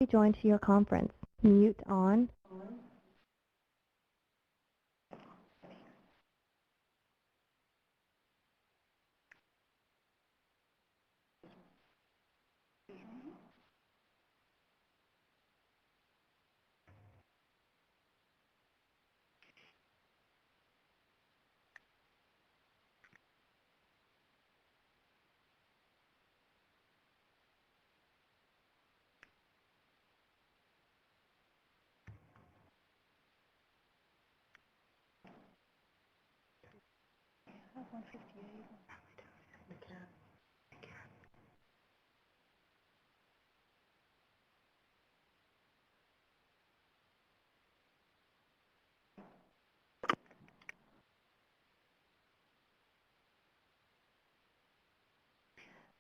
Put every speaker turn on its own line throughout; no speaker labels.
be joined to your conference. Mute on.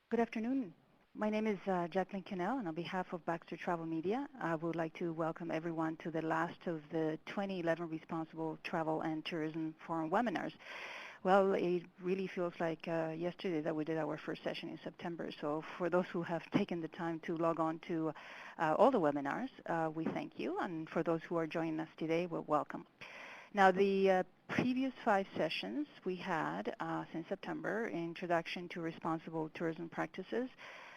Good afternoon. My name is Jacqueline Cannell, and on behalf of Baxter Travel Media, I would like to welcome everyone to the last of the 2011 Responsible Travel and Tourism Forum webinars. Well, it really feels like yesterday that we did our first session in September. So for those who have taken the time to log on to all the webinars, we thank you. And for those who are joining us today, well, welcome. Now, the previous 5 sessions we had since September, Introduction to Responsible Tourism Practices,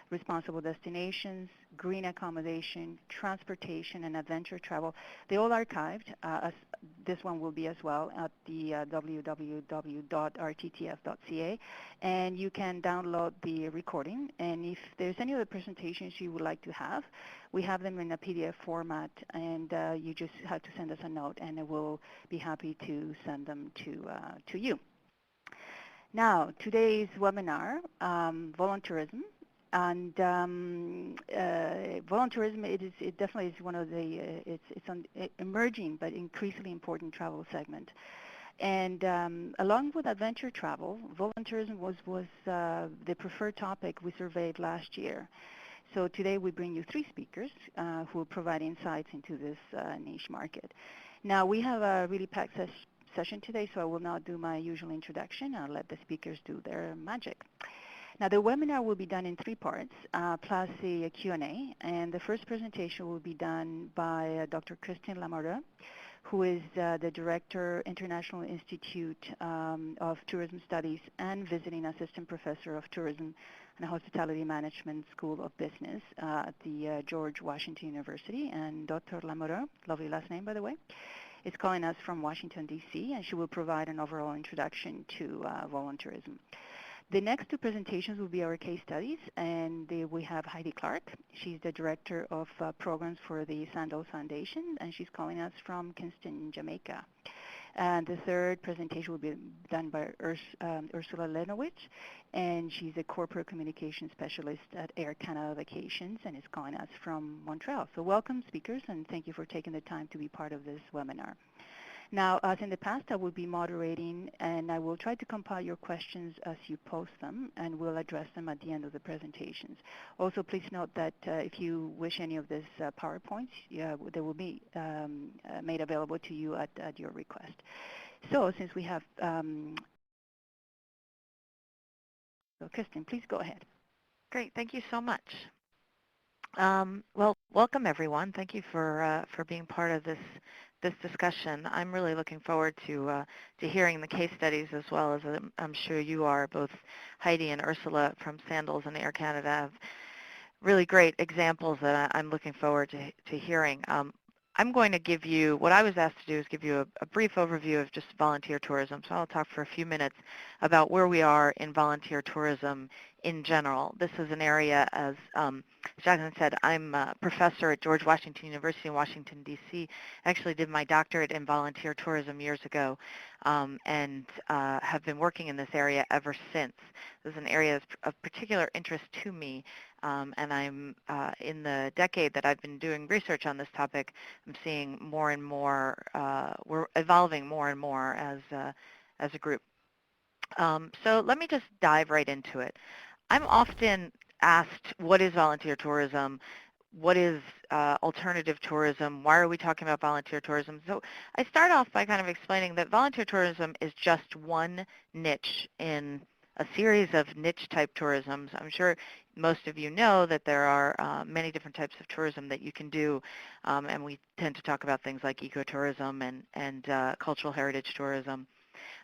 Responsible Destinations, Green Accommodation, Transportation, and Adventure Travel, they all archived. As this one will be as well at the www.rttf.ca, and you can download the recording. And if there's any other presentations you would like to have, we have them in a PDF format, and you just have to send us a note, and we'll be happy to send them to you. Now, today's webinar, Voluntourism. And voluntourism, it definitely is one of the, it's an emerging but increasingly important travel segment. And along with adventure travel, voluntourism was the preferred topic we surveyed last year. So today we bring you 3 speakers who will provide insights into this niche market. Now, we have a really packed session today, so I will not do my usual introduction. I'll let the speakers do their magic. Now, the webinar will be done in 3 parts, plus a Q&A. And the first presentation will be done by Dr. Christine Lamoureux, who is the Director, International Institute of Tourism Studies and Visiting Assistant Professor of Tourism and Hospitality Management School of Business at the George Washington University. And Dr. Lamoureux, lovely last name, by the way, is calling us from Washington, D.C., and she will provide an overall introduction to voluntourism. The next 2 presentations will be our case studies, and we have Heidi Clark. She's the Director of Programs for the Sandals Foundation, and she's calling us from Kingston, Jamaica. And the third presentation will be done by Ursula Lenowich, and she's a Corporate Communication Specialist at Air Canada Vacations, and is calling us from Montreal. So welcome, speakers, and thank you for taking the time to be part of this webinar. Now, as in the past, I will be moderating, and I will try to compile your questions as you post them, and we'll address them at the end of the presentations. Also, please note that if you wish any of these PowerPoints, they will be made available to you at your request. So since we have, so Kristen, please go ahead.
Great, thank you so much. Well, welcome everyone. Thank you for being part of this discussion. I'm really looking forward to hearing the case studies, as well as I'm sure you are. Both Heidi and Ursula from Sandals and Air Canada have really great examples that I'm looking forward to hearing. I'm going to give you, what I was asked to do is give you a brief overview of just volunteer tourism. So I'll talk for a few minutes about where we are in volunteer tourism in general. This is an area, as Jacqueline said, I'm a professor at George Washington University in Washington, D.C. I actually did my doctorate in volunteer tourism years ago, and have been working in this area ever since. This is an area of particular interest to me, and I'm in the decade that I've been doing research on this topic, I'm seeing more and more, we're evolving more and more as a group. So let me just dive right into it. I'm often asked, what is volunteer tourism? What is alternative tourism? Why are we talking about volunteer tourism? So I start off by kind of explaining that volunteer tourism is just one niche in a series of niche-type tourisms. I'm sure most of you know that there are many different types of tourism that you can do, and we tend to talk about things like ecotourism and cultural heritage tourism.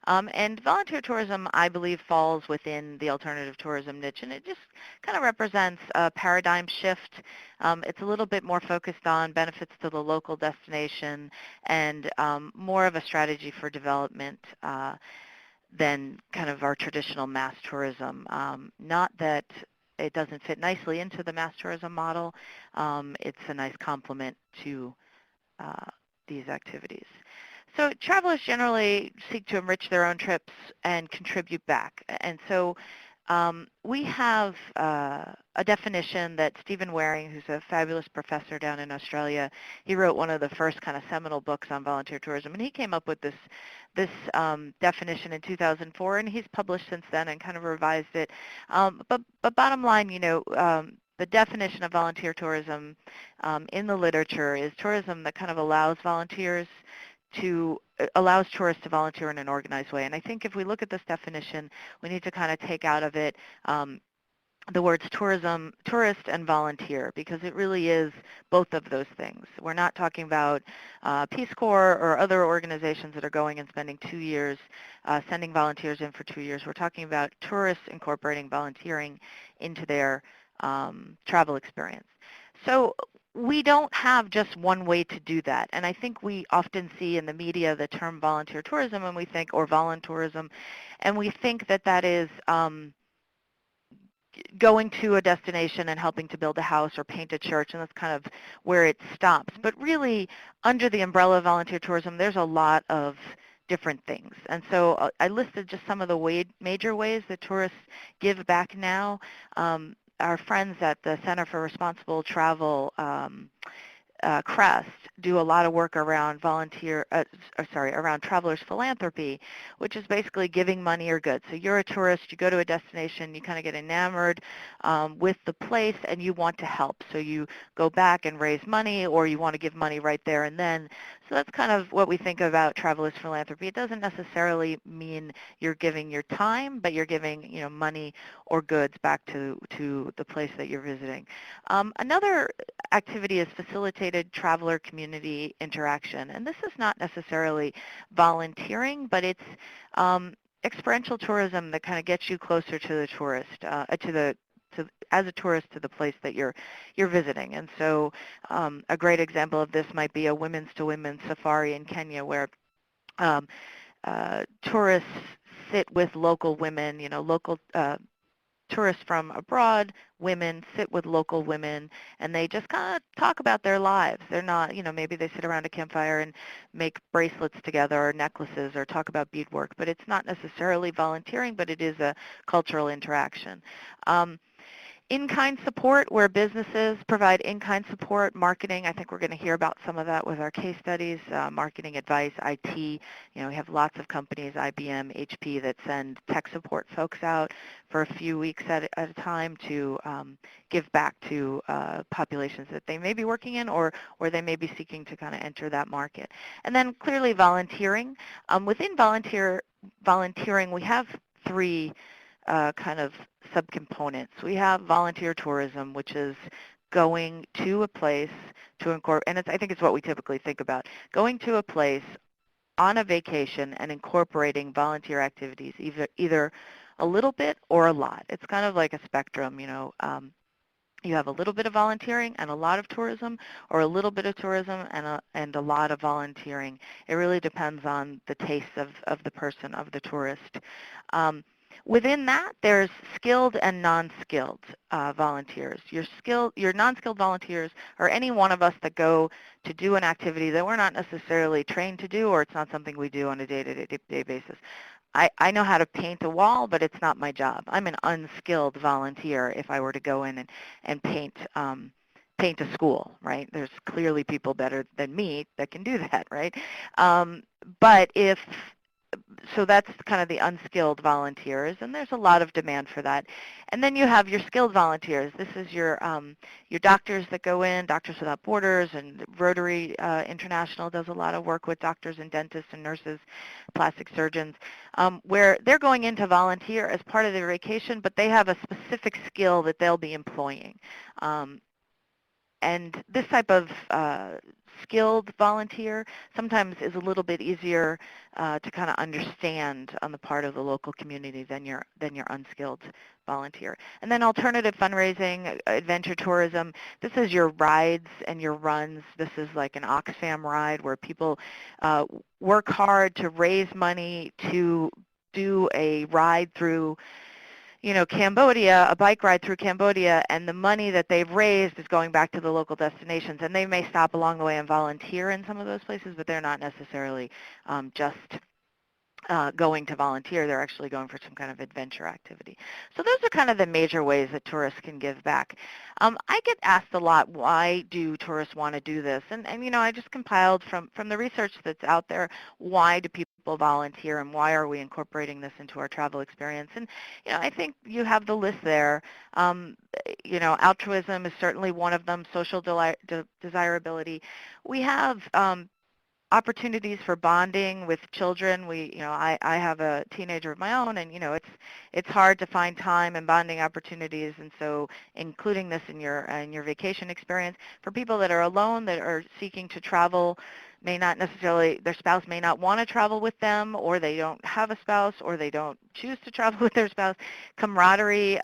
And volunteer tourism, I believe, falls within the alternative tourism niche, and it just kind of represents a paradigm shift. It's a little bit more focused on benefits to the local destination and more of a strategy for development than kind of our traditional mass tourism. Not that it doesn't fit nicely into the mass tourism model. It's a nice complement to uh, these activities. So travelers generally seek to enrich their own trips and contribute back. And so we have a definition that Stephen Waring, who's a fabulous professor down in Australia, he wrote one of the first kind of seminal books on volunteer tourism, and he came up with this definition in 2004, and he's published since then and kind of revised it. But bottom line, the definition of volunteer tourism in the literature is tourism that kind of allows tourists to volunteer in an organized way. And I think if we look at this definition, we need to kind of take out of it the words tourism, tourist, and volunteer, because it really is both of those things. We're not talking about Peace Corps or other organizations that are going and spending 2 years, sending volunteers in for 2 years. We're talking about tourists incorporating volunteering into their travel experience. So we don't have just one way to do that. And I think we often see in the media the term volunteer tourism, and we think, or voluntourism, and we think that that is going to a destination and helping to build a house or paint a church, and that's kind of where it stops. But really, under the umbrella of volunteer tourism, there's a lot of different things. And so I listed just some of the major ways that tourists give back now. Our friends at the Center for Responsible Travel, CREST, do a lot of work around around travelers philanthropy, which is basically giving money or goods. So you're a tourist, you go to a destination, you kind of get enamored with the place, and you want to help. So you go back and raise money, or you want to give money right there and then. So that's kind of what we think about travelers philanthropy. It doesn't necessarily mean you're giving your time, but you're giving money or goods back to the place that you're visiting. Another activity is facilitated traveler community interaction. And this is not necessarily volunteering, but it's experiential tourism that kind of gets you closer to the tourist, as a tourist to the place that you're visiting. And so a great example of this might be a women's to women's safari in Kenya, where tourists sit with local women, local tourists from abroad, women sit with local women, and they just kind of talk about their lives. They're not, maybe they sit around a campfire and make bracelets together or necklaces or talk about beadwork, but it's not necessarily volunteering, but it is a cultural interaction. In-kind support, where businesses provide in-kind support, marketing. I think we're going to hear about some of that with our case studies, marketing advice, IT. We have lots of companies, IBM, HP, that send tech support folks out for a few weeks at a time to give back to populations that they may be working in, or they may be seeking to kind of enter that market. And then clearly volunteering. Within volunteering, we have three kind of subcomponents. We have volunteer tourism, which is going to a place to incorporate, and I think it's what we typically think about, going to a place on a vacation and incorporating volunteer activities, either a little bit or a lot. It's kind of like a spectrum, you have a little bit of volunteering and a lot of tourism, or a little bit of tourism and a lot of volunteering. It really depends on the taste of the person, of the tourist. Within that, there's skilled and non-skilled volunteers. Your non-skilled volunteers are any one of us that go to do an activity that we're not necessarily trained to do, or it's not something we do on a day-to-day basis. I know how to paint a wall, but it's not my job. I'm an unskilled volunteer if I were to go in and paint a school, right? There's clearly people better than me that can do that, right? But if so that's kind of the unskilled volunteers, and there's a lot of demand for that. And then you have your skilled volunteers. This is your doctors that go in, Doctors Without Borders, and Rotary International does a lot of work with doctors and dentists and nurses, plastic surgeons, where they're going in to volunteer as part of their vacation, but they have a specific skill that they'll be employing. Um, and this type of skilled volunteer sometimes is a little bit easier to kind of understand on the part of the local community than your unskilled volunteer. And then alternative fundraising, adventure tourism. This is your rides and your runs. This is like an Oxfam ride where people work hard to raise money to do a ride through Cambodia, a bike ride through Cambodia, and the money that they've raised is going back to the local destinations. And they may stop along the way and volunteer in some of those places, but they're not necessarily just going to volunteer. They're actually going for some kind of adventure activity. So those are kind of the major ways that tourists can give back. I get asked a lot, why do tourists want to do this? And I just compiled from the research that's out there, why do people volunteer and why are we incorporating this into our travel experience? And I think you have the list there. Altruism is certainly one of them, social desirability. We have opportunities for bonding with children. I have a teenager of my own, and it's hard to find time and bonding opportunities, and so including this in your vacation experience for people that are alone, that are seeking to travel, may not necessarily, their spouse may not want to travel with them, or they don't have a spouse, or they don't choose to travel with their spouse. Camaraderie,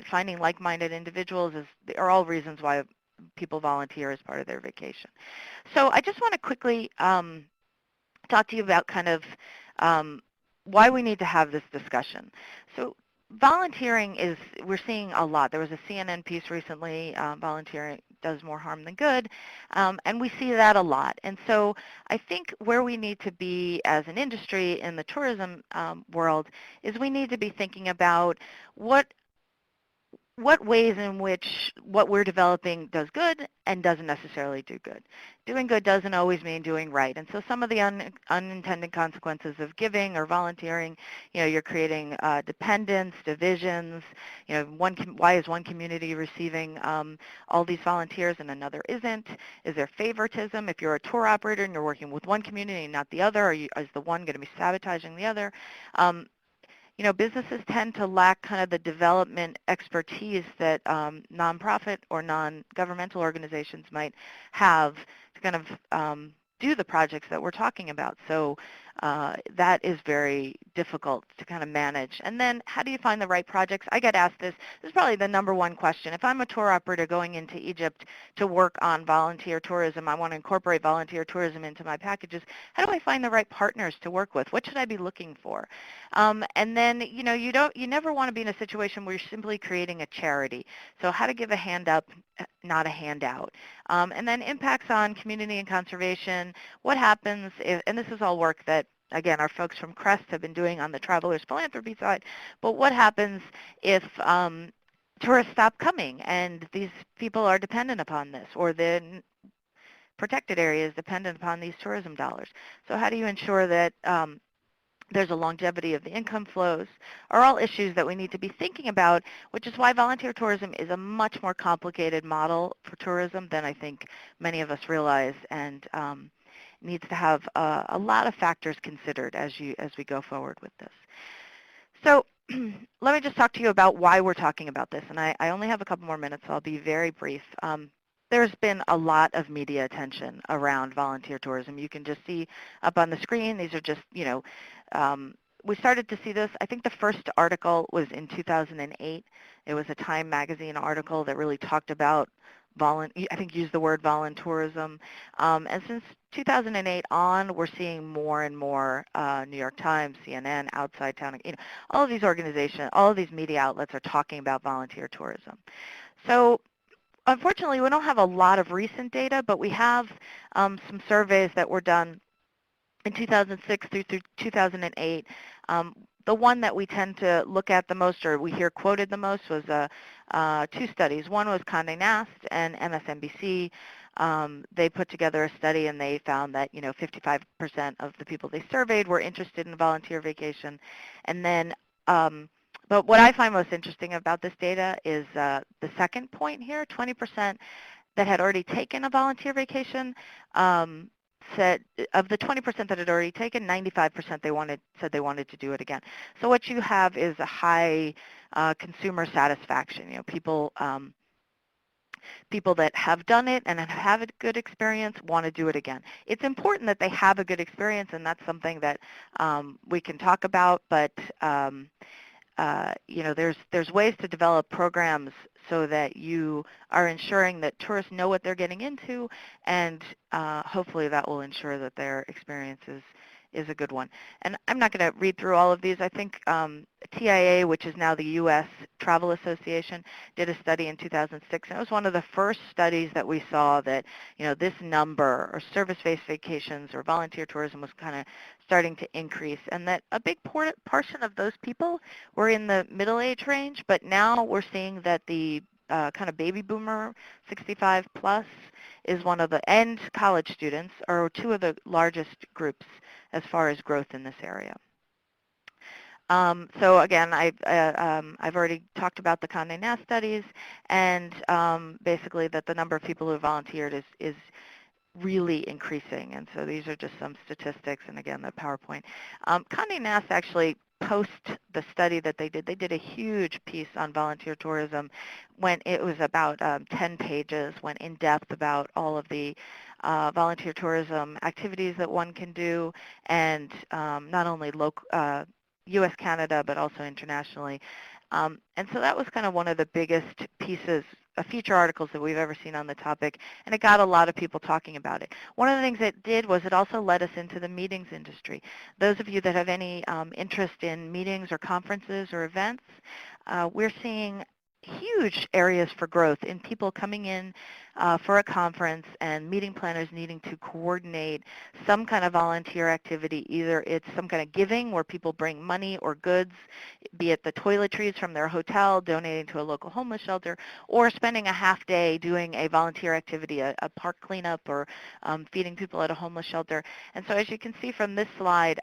finding like-minded individuals are all reasons why people volunteer as part of their vacation. So I just want to quickly talk to you about kind of why we need to have this discussion. So volunteering we're seeing a lot. There was a CNN piece recently, volunteering does more harm than good, and we see that a lot. And so I think where we need to be as an industry in the tourism world is we need to be thinking about what ways in which what we're developing does good and doesn't necessarily do good. Doing good doesn't always mean doing right. And so some of the unintended consequences of giving or volunteering, you're creating dependence, divisions. Why is one community receiving all these volunteers and another isn't? Is there favoritism? If you're a tour operator and you're working with one community and not the other, is the one going to be sabotaging the other? Businesses tend to lack kind of the development expertise that nonprofit or non-governmental organizations might have to kind of do the projects that we're talking about. So that is very difficult to kind of manage. And then how do you find the right projects? I get asked this. This is probably the number one question. If I'm a tour operator going into Egypt to work on volunteer tourism, I want to incorporate volunteer tourism into my packages, how do I find the right partners to work with? What should I be looking for? And then, you never want to be in a situation where you're simply creating a charity. So how to give a hand up, not a handout. And then impacts on community and conservation. What happens if, and this is all work that, again, our folks from CREST have been doing on the travelers philanthropy side, but what happens if tourists stop coming and these people are dependent upon this, or the protected area is dependent upon these tourism dollars? So how do you ensure that there's a longevity of the income flows, are all issues that we need to be thinking about, which is why volunteer tourism is a much more complicated model for tourism than I think many of us realize, and needs to have a lot of factors considered as we go forward with this. So let me just talk to you about why we're talking about this, and I only have a couple more minutes, so I'll be very brief. There's been a lot of media attention around volunteer tourism. You can just see up on the screen, these are just, we started to see this, I think the first article was in 2008. It was a Time magazine article that really talked about I think used the word voluntourism. And since 2008 on, we're seeing more and more New York Times, CNN, Outside Town, all of these organizations, all of these media outlets are talking about volunteer tourism. So unfortunately, we don't have a lot of recent data, but we have some surveys that were done in 2006 through 2008. The one that we tend to look at the most, or we hear quoted the most, was two studies. One was Condé Nast and MSNBC. they put together a study and they found that 55% of the people they surveyed were interested in volunteer vacation. And then but what I find most interesting about this data is the second point here. 20% that had already taken a volunteer vacation said, of the 20% that had already taken, 95% said they wanted to do it again. So what you have is a high consumer satisfaction. People that have done it and have a good experience want to do it again. It's important that they have a good experience, and that's something that we can talk about, but there's ways to develop programs so that you are ensuring that tourists know what they're getting into, and hopefully that will ensure that their experience is a good one. And I'm not going to read through all of these. I think TIA, which is now the U.S. Travel Association, did a study in 2006, and it was one of the first studies that we saw that this number, or service-based vacations or volunteer tourism, was kind of starting to increase, and that a big portion of those people were in the middle age range, but now we're seeing that the kind of baby boomer, 65 plus, is one of the, and college students are two of the largest groups as far as growth in this area. So again, I've already talked about the Condé Nast studies, and basically that the number of people who volunteered is really increasing. And so these are just some statistics, and again, the PowerPoint. Condé Nast actually, post the study that they did a huge piece on volunteer tourism. When it was about 10 pages, went in depth about all of the volunteer tourism activities that one can do, and not only local, U.S., Canada, but also internationally. And so that was kind of one of the biggest pieces, feature articles that we've ever seen on the topic, and it got a lot of people talking about it. One of the things it did was it also led us into the meetings industry. Those of you that have any interest in meetings or conferences or events, we're seeing huge areas for growth in people coming in for a conference and meeting planners needing to coordinate some kind of volunteer activity. Either it's some kind of giving where people bring money or goods, be it the toiletries from their hotel, donating to a local homeless shelter, or spending a half day doing a volunteer activity, a park cleanup, or feeding people at a homeless shelter. And so as you can see from this slide,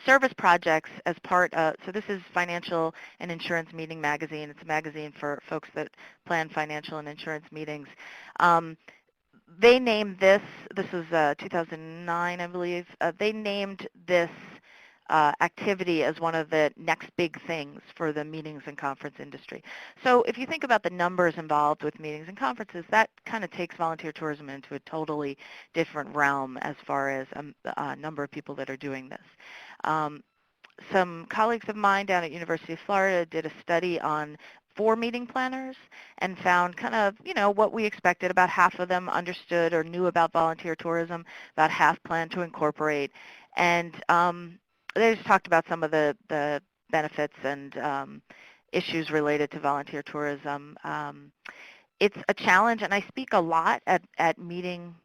service projects as part of, so this is Financial and Insurance Meeting Magazine. It's a magazine for folks that plan financial and insurance meetings. They named this is 2009, I believe, they named this activity as one of the next big things for the meetings and conference industry. So if you think about the numbers involved with meetings and conferences, that kind of takes volunteer tourism into a totally different realm as far as a number of people that are doing this. Some colleagues of mine down at University of Florida did a study on 4 meeting planners and found kind of, what we expected. About half of them understood or knew about volunteer tourism, about half planned to incorporate. And they just talked about some of the benefits and issues related to volunteer tourism. It's a challenge, and I speak a lot at meeting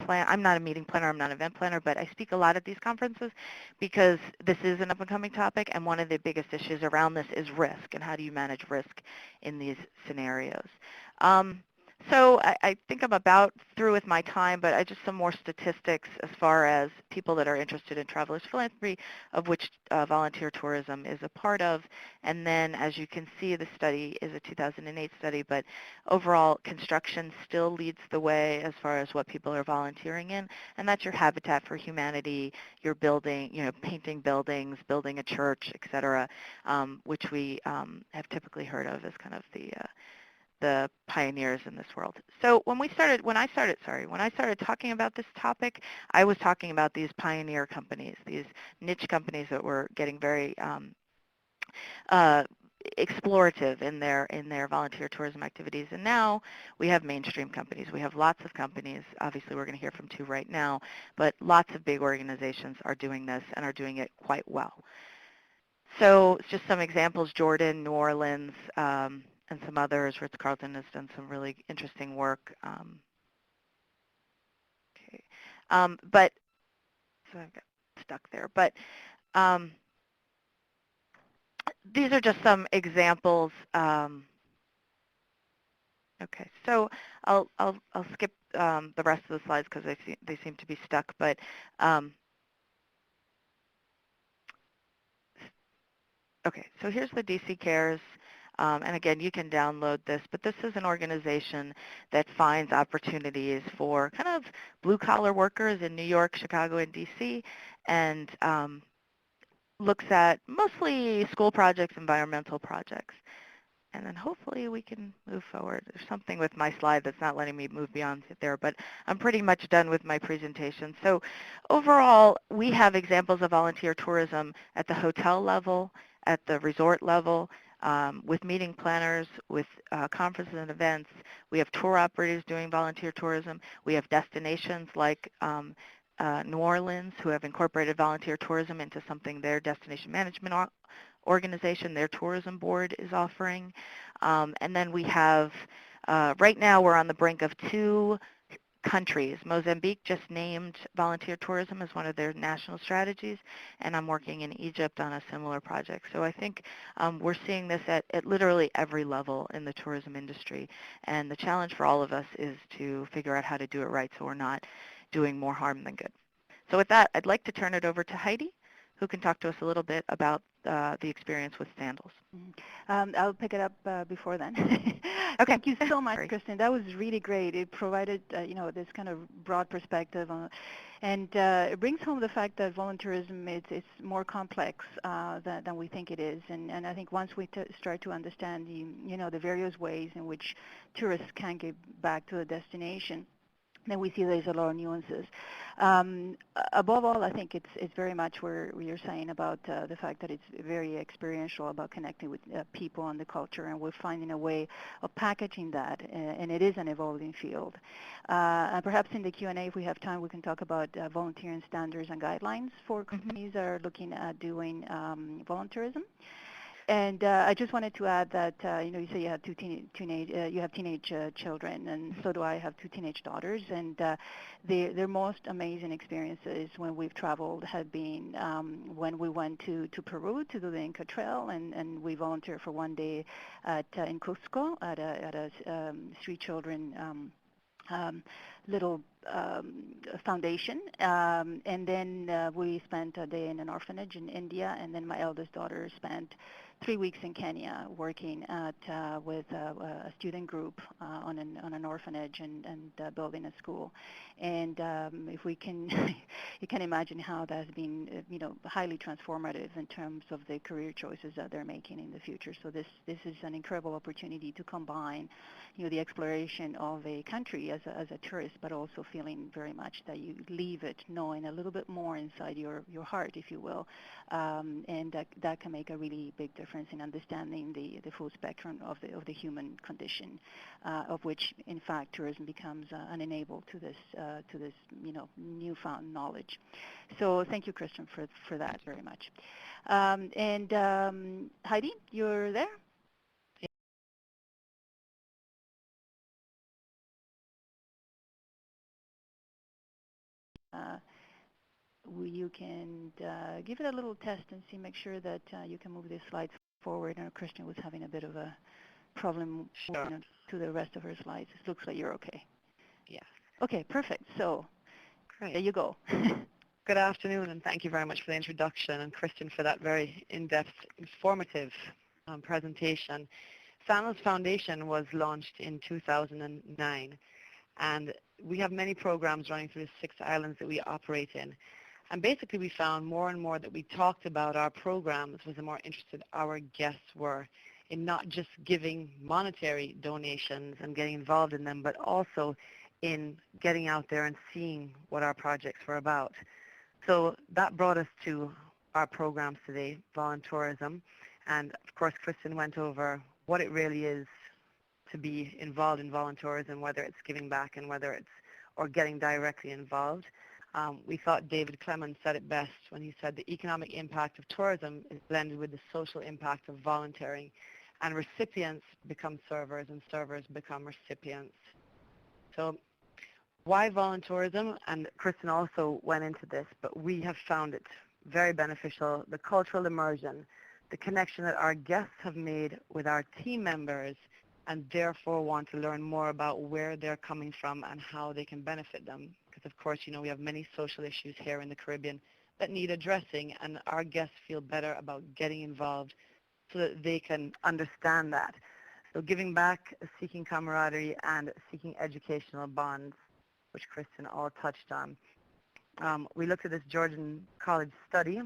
I'm not a meeting planner, I'm not an event planner, but I speak a lot at these conferences because this is an up-and-coming topic, and one of the biggest issues around this is risk, and how do you manage risk in these scenarios. So I think I'm about through with my time, but just some more statistics as far as people that are interested in travelers philanthropy, of which volunteer tourism is a part of. And then, as you can see, the study is a 2008 study, but overall construction still leads the way as far as what people are volunteering in, and that's your Habitat for Humanity, your building, painting buildings, building a church, et cetera, which we have typically heard of as kind of the pioneers in this world. So when I started talking about this topic, I was talking about these pioneer companies, these niche companies that were getting very explorative in their volunteer tourism activities. And now we have mainstream companies. We have lots of companies. Obviously, we're going to hear from 2 right now, but lots of big organizations are doing this and are doing it quite well. So just some examples: Jordan, New Orleans, and some others. Ritz-Carlton has done some really interesting work. Okay, but so I got stuck there. But these are just some examples Okay, so I'll skip the rest of the slides because they seem to be stuck. But um, okay, so here's the DC Cares. And again, you can download this, but this is an organization that finds opportunities for kind of blue-collar workers in New York, Chicago, and DC, and looks at mostly school projects, environmental projects. And then hopefully we can move forward. There's something with my slide that's not letting me move beyond there, but I'm pretty much done with my presentation. So overall, we have examples of volunteer tourism at the hotel level, at the resort level, with meeting planners, with conferences and events. We have tour operators doing volunteer tourism. We have destinations like New Orleans who have incorporated volunteer tourism into something their destination management organization, their tourism board is offering. And then we have, right now we're on the brink of two countries. Mozambique just named volunteer tourism as one of their national strategies, and I'm working in Egypt on a similar project. So I think we're seeing this at literally every level in the tourism industry, and the challenge for all of us is to figure out how to do it right so we're not doing more harm than good. So with that, I'd like to turn it over to Heidi, who can talk to us a little bit about the experience with sandals.
I'll pick it up before then.
Okay.
Thank you so much,
Sorry.
Kristen. That was really great. It provided, this kind of broad perspective, and it brings home the fact that volunteerism is more complex than we think it is. And I think once we start to understand the various ways in which tourists can get back to a destination, then we see there's a lot of nuances. Above all, I think it's very much where you're saying about the fact that it's very experiential, about connecting with people and the culture, and we're finding a way of packaging that, and it is an evolving field. And perhaps in the Q&A, if we have time, we can talk about volunteering standards and guidelines for companies that are looking at doing volunteerism. And I just wanted to add that you say you have you have teenage children, and so do I. I have two teenage daughters, and their most amazing experiences when we've traveled have been when we went to Peru to do the Inca Trail, and we volunteered for one day in Cusco at a street children little foundation, and then we spent a day in an orphanage in India, and then my eldest daughter spent 3 weeks in Kenya working with a student group on an orphanage and building a school. And if we can, you can imagine how that's been highly transformative in terms of the career choices that they're making in the future. So this is an incredible opportunity to combine the exploration of a country as a tourist, but also feeling very much that you leave it knowing a little bit more inside your heart, if you will, and that can make a really big difference in understanding the full spectrum of the human condition, of which, in fact, tourism becomes an enable to this newfound knowledge. So thank you, Kristen, for that very much. And Heidi, you're there? You can give it a little test and see, make sure that you can move the slides forward. And Christian was having a bit of a problem moving to the rest of her slides. It looks like you're okay.
Yeah.
Okay, perfect. So
Great.
there you go.
Good afternoon, and thank you very much for the introduction, and Christian for that very in-depth, informative presentation. Sandals Foundation was launched in 2009, and we have many programs running through the 6 islands that we operate in. And basically we found more and more that we talked about our programs was the more interested our guests were in not just giving monetary donations and getting involved in them, but also in getting out there and seeing what our projects were about. So that brought us to our programs today, Voluntourism. And of course, Kristen went over what it really is to be involved in voluntourism, whether it's giving back and whether it's or getting directly involved. We thought David Clemens said it best when he said the economic impact of tourism is blended with the social impact of volunteering, and recipients become servers and servers become recipients. So why voluntourism? And Kristen also went into this, but we have found it very beneficial, the cultural immersion, the connection that our guests have made with our team members, and therefore want to learn more about where they're coming from and how they can benefit them. Because of course, we have many social issues here in the Caribbean that need addressing, and our guests feel better about getting involved so that they can understand that. So giving back, seeking camaraderie, and seeking educational bonds, which Kristen all touched on. We looked at this Georgian College study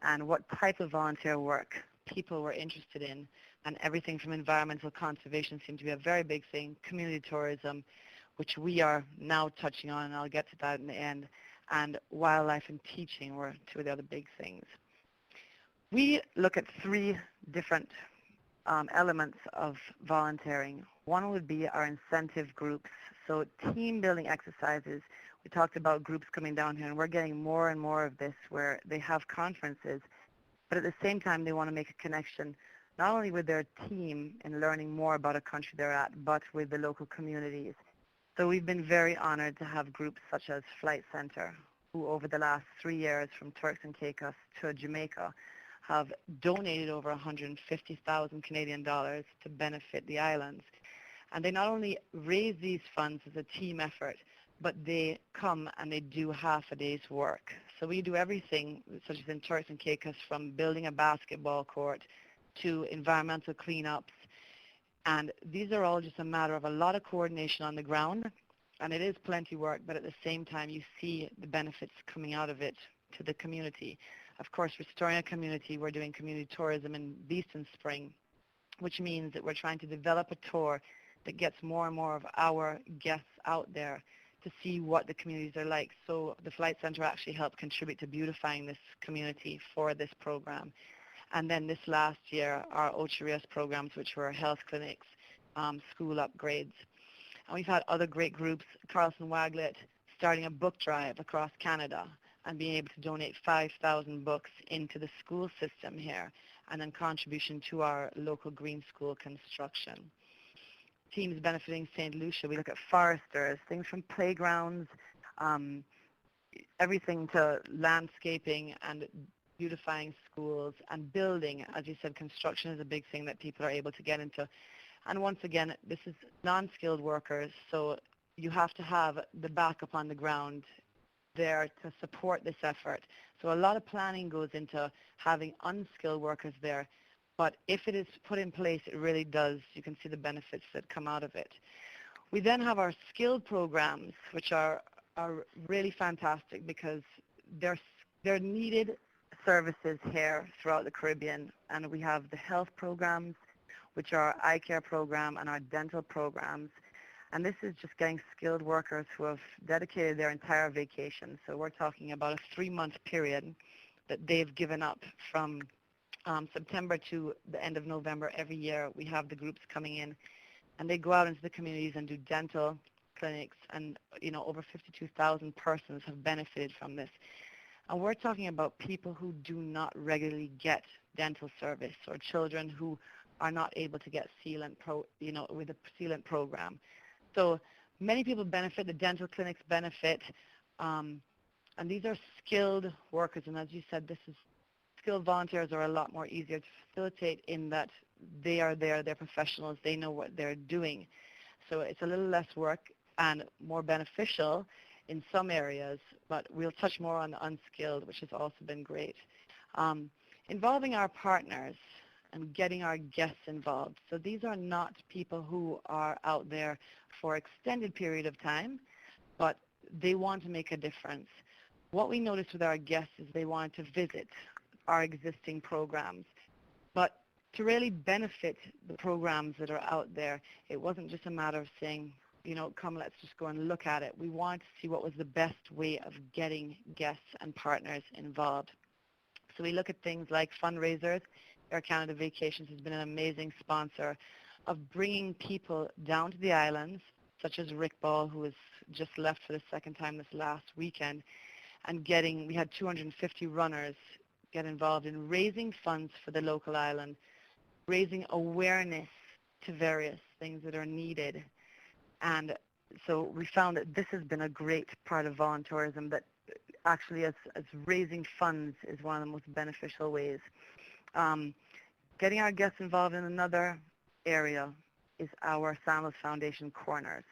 and what type of volunteer work people were interested in, and everything from environmental conservation seemed to be a very big thing, community tourism, which we are now touching on, and I'll get to that in the end, and wildlife and teaching were two of the other big things. We look at three different elements of volunteering. One would be our incentive groups, so team building exercises. We talked about groups coming down here, and we're getting more and more of this where they have conferences, but at the same time they want to make a connection not only with their team in learning more about a country they're at, but with the local communities. So we've been very honored to have groups such as Flight Center, who over the last 3 years from Turks and Caicos to Jamaica have donated over 150,000 Canadian dollars to benefit the islands. And they not only raise these funds as a team effort, but they come and they do half a day's work. So we do everything, such as in Turks and Caicos, from building a basketball court to environmental cleanups. And these are all just a matter of a lot of coordination on the ground. And it is plenty work, but at the same time, you see the benefits coming out of it to the community. Of course, restoring a community, we're doing community tourism in Beeston Spring, which means that we're trying to develop a tour that gets more and more of our guests out there to see what the communities are like. So the Flight Center actually helped contribute to beautifying this community for this program. And then this last year, our Ocherias programs, which were health clinics, school upgrades. And we've had other great groups, Carlson Waglet starting a book drive across Canada and being able to donate 5,000 books into the school system here, and then contribution to our local green school construction. Teams benefiting St. Lucia, we look at foresters, things from playgrounds, everything to landscaping and beautifying schools and building. As you said, construction is a big thing that people are able to get into. And once again, this is non-skilled workers, so you have to have the backup on the ground there to support this effort. So a lot of planning goes into having unskilled workers there, but if it is put in place, it really does. You can see the benefits that come out of it. We then have our skilled programs, which are really fantastic because they're needed services here throughout the Caribbean. And we have the health programs, which are our eye care program and our dental programs. And this is just getting skilled workers who have dedicated their entire vacation. So we're talking about a 3-month period that they've given up from September to the end of November every year. We have the groups coming in, and they go out into the communities and do dental clinics, and over 52,000 persons have benefited from this. And we're talking about people who do not regularly get dental service, or children who are not able to get sealant with a sealant program. So many people benefit, the dental clinics benefit, and these are skilled workers. And as you said, skilled volunteers are a lot more easier to facilitate in that they are there, they're professionals, they know what they're doing. So it's a little less work and more beneficial in some areas, but we'll touch more on the unskilled, which has also been great. Involving our partners and getting our guests involved. So these are not people who are out there for extended period of time, but they want to make a difference. What we noticed with our guests is they wanted to visit our existing programs, but to really benefit the programs that are out there, it wasn't just a matter of saying, come, let's just go and look at it. We wanted to see what was the best way of getting guests and partners involved. So we look at things like fundraisers. Air Canada Vacations has been an amazing sponsor of bringing people down to the islands, such as Rick Ball, who has just left for the second time this last weekend, and we had 250 runners get involved in raising funds for the local island, raising awareness to various things that are needed. And so we found that this has been a great part of voluntourism, that actually as raising funds is one of the most beneficial ways. Getting our guests involved in another area is our Sandals Foundation Corners.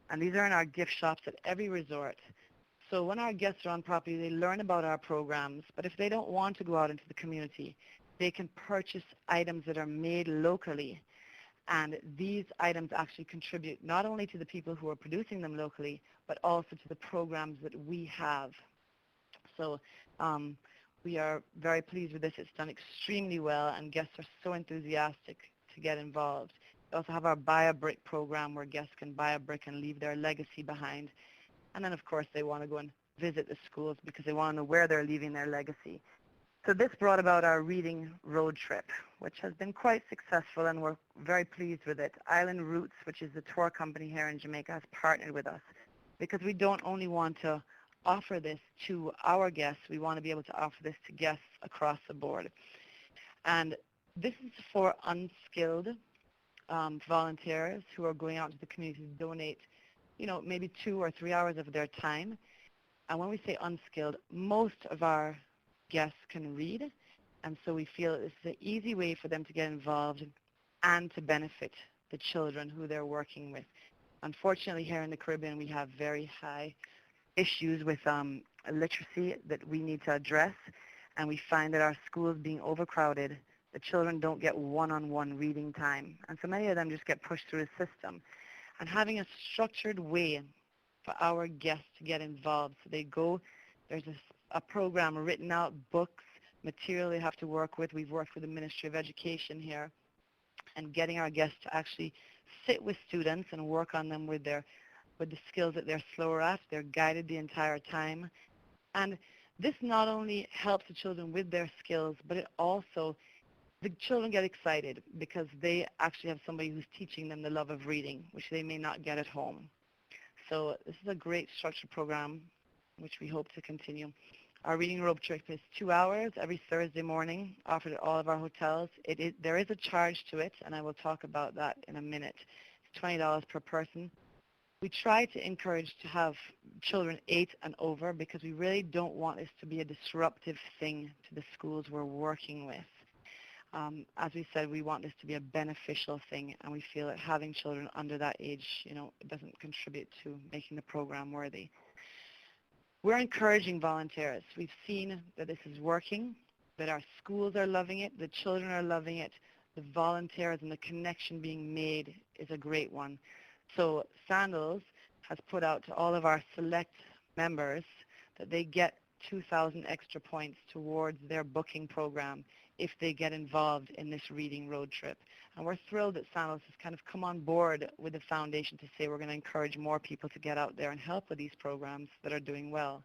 And these are in our gift shops at every resort. So when our guests are on property, they learn about our programs, but if they don't want to go out into the community, they can purchase items that are made locally. And these items actually contribute not only to the people who are producing them locally, but also to the programs that we have. So we are very pleased with this. It's done extremely well, and guests are so enthusiastic to get involved. We also have our Buy a Brick program where guests can buy a brick and leave their legacy behind. And then, of course, they want to go and visit the schools because they want to know where they're leaving their legacy. So this brought about our reading road trip, which has been quite successful, and we're very pleased with it. Island Roots, which is the tour company here in Jamaica, has partnered with us because we don't only want to offer this to our guests, we want to be able to offer this to guests across the board. And this is for unskilled volunteers who are going out to the community to donate, maybe 2 or 3 hours of their time. And when we say unskilled, most of our guests can read, and so we feel this is an easy way for them to get involved and to benefit the children who they're working with. Unfortunately, here in the Caribbean, we have very high issues with literacy that we need to address, and we find that our schools being overcrowded, the children don't get one-on-one reading time, and so many of them just get pushed through the system. And having a structured way for our guests to get involved, so they go, there's a program written out, books, material they have to work with. We've worked with the Ministry of Education here, and getting our guests to actually sit with students and work on them with the skills that they're slower at. They're guided the entire time. And this not only helps the children with their skills, but it also, the children get excited because they actually have somebody who's teaching them the love of reading, which they may not get at home. So this is a great structured program, which we hope to continue. Our reading road trip is 2 hours every Thursday morning, offered at all of our hotels. There is a charge to it, and I will talk about that in a minute. It's $20 per person. We try to encourage to have children 8 and over because we really don't want this to be a disruptive thing to the schools we're working with. As we said, we want this to be a beneficial thing, and we feel that having children under that age, it doesn't contribute to making the program worthy. We're encouraging volunteers. We've seen that this is working, that our schools are loving it, the children are loving it, the volunteers and the connection being made is a great one. So Sandals has put out to all of our select members that they get 2,000 extra points towards their booking program if they get involved in this reading road trip. And we're thrilled that Sandals has kind of come on board with the foundation to say we're going to encourage more people to get out there and help with these programs that are doing well.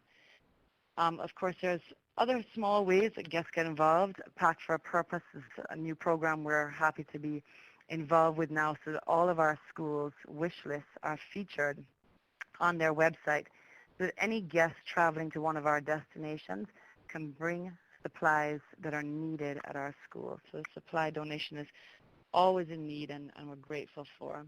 Of course, there's other small ways that guests get involved. Pack for a Purpose is a new program we're happy to be involved with now, so that all of our schools' wish lists are featured on their website, so that any guest traveling to one of our destinations can bring supplies that are needed at our school. So the supply donation is always in need, and we're grateful for.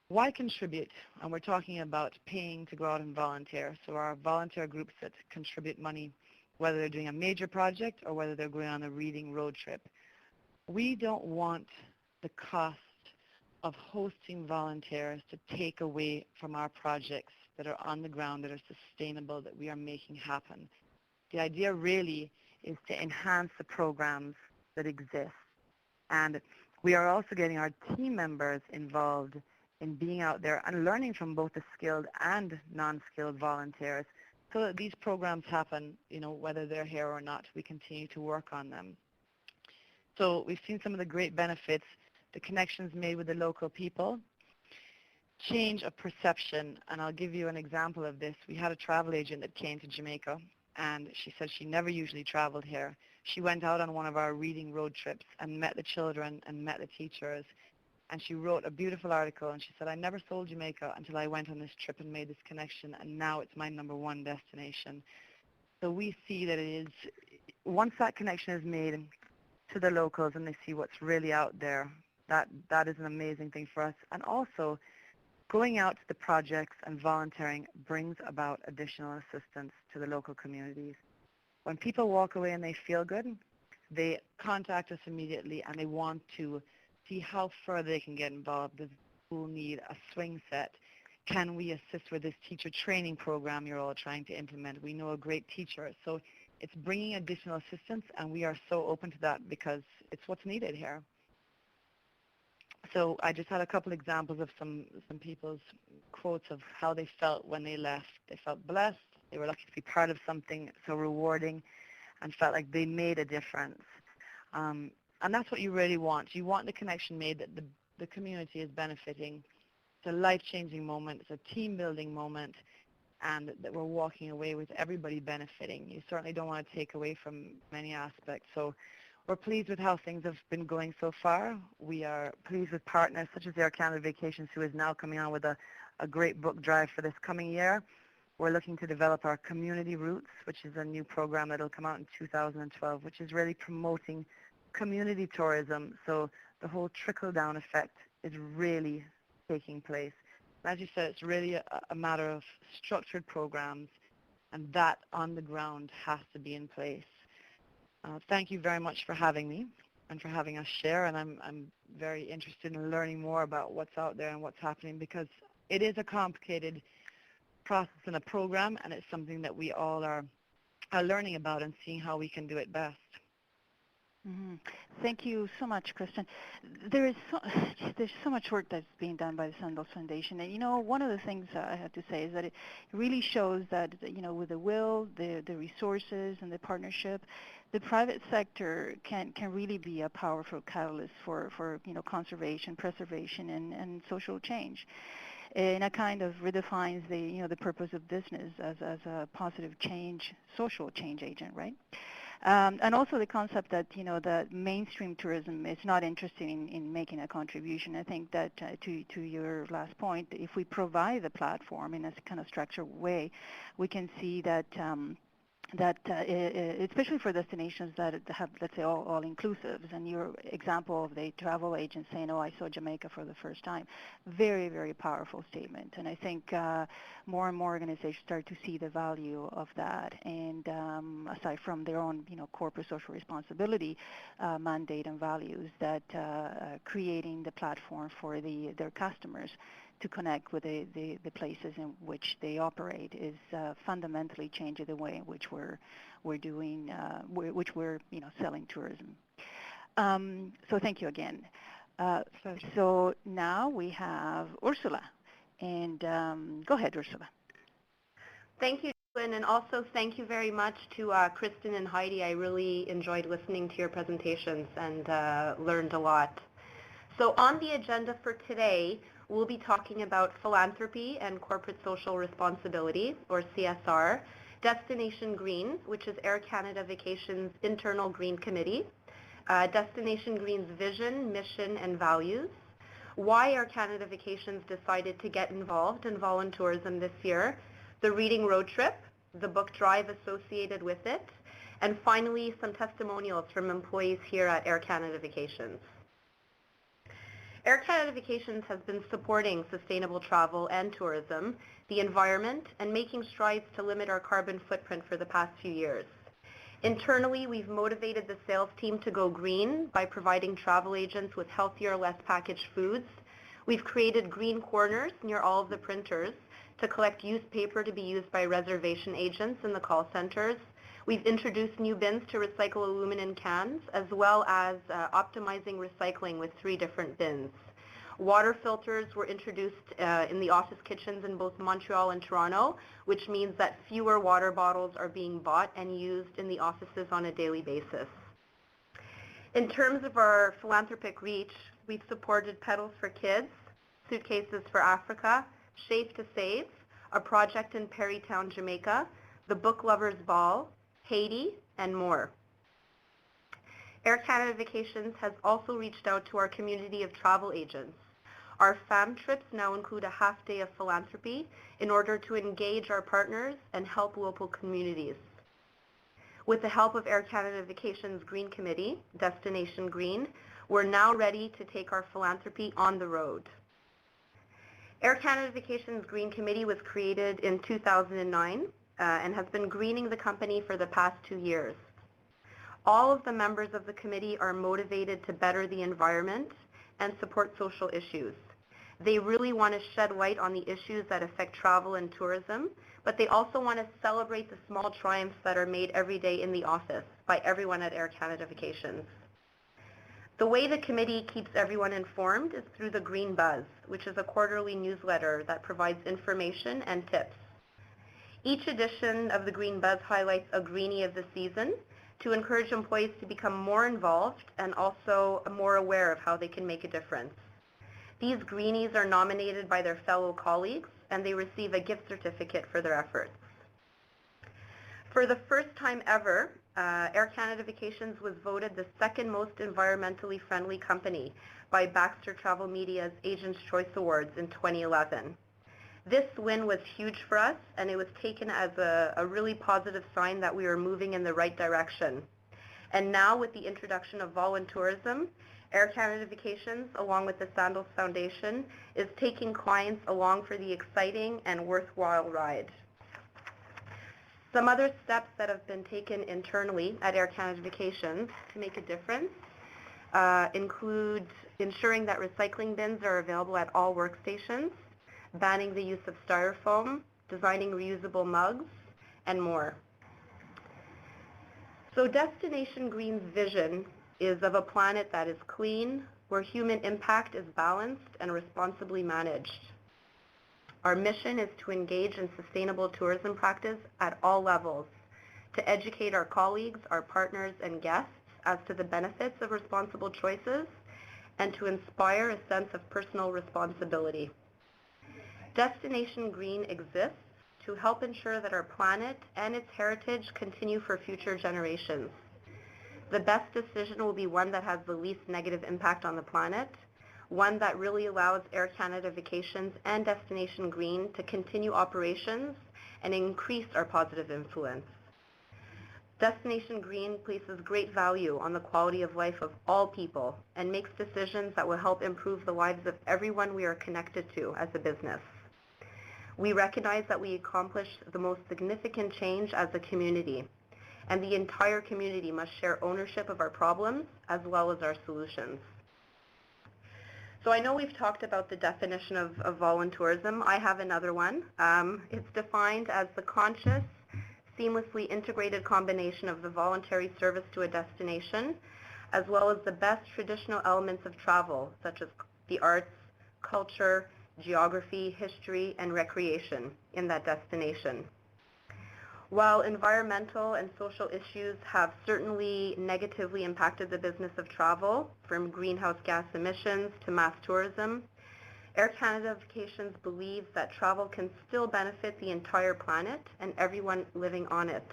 Why contribute? And we're talking about paying to go out and volunteer. So our volunteer groups that contribute money, whether they're doing a major project or whether they're going on a reading road trip. We don't want the cost of hosting volunteers to take away from our projects that are on the ground, that are sustainable, that we are making happen. The idea really is to enhance the programs that exist. And we are also getting our team members involved in being out there and learning from both the skilled and non-skilled volunteers so that these programs happen, whether they're here or not. We continue to work on them. So we've seen some of the great benefits, the connections made with the local people, change of perception, and I'll give you an example of this. We had a travel agent that came to Jamaica, and she said she never usually traveled here. She went out on one of our reading road trips and met the children and met the teachers, and she wrote a beautiful article, and she said, I never sold Jamaica until I went on this trip and made this connection, and now it's my #1 destination. So we see that it is, once that connection is made to the locals and they see what's really out there, that is an amazing thing for us. And also, going out to the projects and volunteering brings about additional assistance to the local communities. When people walk away and they feel good, they contact us immediately and they want to see how far they can get involved. Does the school need a swing set? Can we assist with this teacher training program you're all trying to implement? We know a great teacher. So it's bringing additional assistance, and we are so open to that because it's what's needed here. So I just had a couple examples of some people's quotes of how they felt when they left. They felt blessed. They were lucky to be part of something so rewarding and felt like they made a difference. And that's what you really want. You want the connection made that the community is benefiting. It's a life-changing moment. It's a team-building moment, and that we're walking away with everybody benefiting. You certainly don't want to take away from many aspects. So we're pleased with how things have been going so far. We are pleased with partners such as Air Canada Vacations, who is now coming on with a great book drive for this coming year. We're looking to develop our Community Roots, which is a new program that will come out in 2012, which is really promoting community tourism. So the whole trickle-down effect is really taking place. As you said, it's really a matter of structured programs, and that on the ground has to be in place. Thank you very much for having me and for having us share, and I'm very interested in learning more about what's out there and what's happening, because it is a complicated process and a program, and it's something that we all are learning about and seeing how we can do it best.
Mm-hmm. Thank you so much, Kristen. There's so much work that's being done by the Sandals Foundation, and one of the things I have to say is that it really shows that with the will, the resources, and the partnership, the private sector can really be a powerful catalyst for conservation, preservation, and social change. And it kind of redefines the purpose of business as a positive change, social change agent, right? And also the concept that that mainstream tourism is not interested in making a contribution. I think that to your last point, if we provide the platform in a kind of structured way, we can see that especially for destinations that have, let's say, all inclusives, and your example of the travel agent saying, "Oh, I saw Jamaica for the first time," very, very powerful statement. And I think more and more organizations start to see the value of that. And aside from their own, corporate social responsibility mandate and values, that creating the platform for their customers to connect with the places in which they operate is fundamentally changing the way in which we're doing, which we're selling tourism. So thank you again. So now we have Ursula, and go ahead, Ursula.
Thank you, Lynn, and also thank you very much to Kristen and Heidi. I really enjoyed listening to your presentations and learned a lot. So on the agenda for today, we'll be talking about philanthropy and corporate social responsibility, or CSR, Destination Green, which is Air Canada Vacations' internal Green Committee, Destination Green's vision, mission, and values, why Air Canada Vacations decided to get involved in Voluntourism this year, the reading road trip, the book drive associated with it, and finally some testimonials from employees here at Air Canada Vacations. Air Canada Vacations has been supporting sustainable travel and tourism, the environment, and making strides to limit our carbon footprint for the past few years. Internally, we've motivated the sales team to go green by providing travel agents with healthier, less packaged foods. We've created green corners near all of the printers to collect used paper to be used by reservation agents in the call centers. We've introduced new bins to recycle aluminum cans, as well as optimizing recycling with 3 different bins. Water filters were introduced in the office kitchens in both Montreal and Toronto, which means that fewer water bottles are being bought and used in the offices on a daily basis. In terms of our philanthropic reach, we've supported Pedals for Kids, Suitcases for Africa, Shape to Save, a project in Perrytown, Jamaica, the Book Lovers Ball, Haiti, and more. Air Canada Vacations has also reached out to our community of travel agents. Our FAM trips now include a half day of philanthropy in order to engage our partners and help local communities. With the help of Air Canada Vacations Green Committee, Destination Green, we're now ready to take our philanthropy on the road. Air Canada Vacations Green Committee was created in 2009 and has been greening the company for the past 2 years. All of the members of the committee are motivated to better the environment and support social issues. They really want to shed light on the issues that affect travel and tourism, but they also want to celebrate the small triumphs that are made every day in the office by everyone at Air Canada Vacations. The way the committee keeps everyone informed is through the Green Buzz, which is a quarterly newsletter that provides information and tips. Each edition of the Green Buzz highlights a greenie of the season to encourage employees to become more involved and also more aware of how they can make a difference. These greenies are nominated by their fellow colleagues and they receive a gift certificate for their efforts. For the first time ever, Air Canada Vacations was voted the second most environmentally friendly company by Baxter Travel Media's Agent's Choice Awards in 2011. This win was huge for us, and it was taken as a really positive sign that we were moving in the right direction. And now with the introduction of Voluntourism, Air Canada Vacations, along with the Sandals Foundation, is taking clients along for the exciting and worthwhile ride. Some other steps that have been taken internally at Air Canada Vacations to make a difference include ensuring that recycling bins are available at all workstations, banning the use of styrofoam, designing reusable mugs, and more. So Destination Green's vision is of a planet that is clean, where human impact is balanced and responsibly managed. Our mission is to engage in sustainable tourism practice at all levels, to educate our colleagues, our partners, and guests as to the benefits of responsible choices, and to inspire a sense of personal responsibility. Destination Green exists to help ensure that our planet and its heritage continue for future generations. The best decision will be one that has the least negative impact on the planet, one that really allows Air Canada Vacations and Destination Green to continue operations and increase our positive influence. Destination Green places great value on the quality of life of all people and makes decisions that will help improve the lives of everyone we are connected to as a business. We recognize that we accomplish the most significant change as a community, and the entire community must share ownership of our problems as well as our solutions. So I know we've talked about the definition of voluntourism. I have another one. It's defined as the conscious, seamlessly integrated combination of the voluntary service to a destination, as well as the best traditional elements of travel, such as the arts, culture, geography, history, and recreation in that destination. While environmental and social issues have certainly negatively impacted the business of travel, from greenhouse gas emissions to mass tourism, Air Canada Vacations believes that travel can still benefit the entire planet and everyone living on it.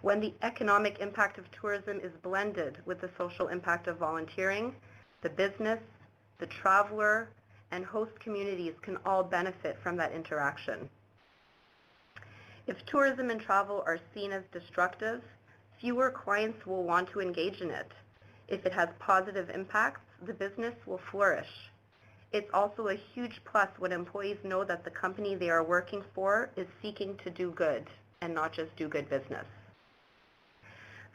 When the economic impact of tourism is blended with the social impact of volunteering, the business, the traveler, and host communities can all benefit from that interaction. If tourism and travel are seen as destructive, fewer clients will want to engage in it. If it has positive impacts, the business will flourish. It's also a huge plus when employees know that the company they are working for is seeking to do good and not just do good business.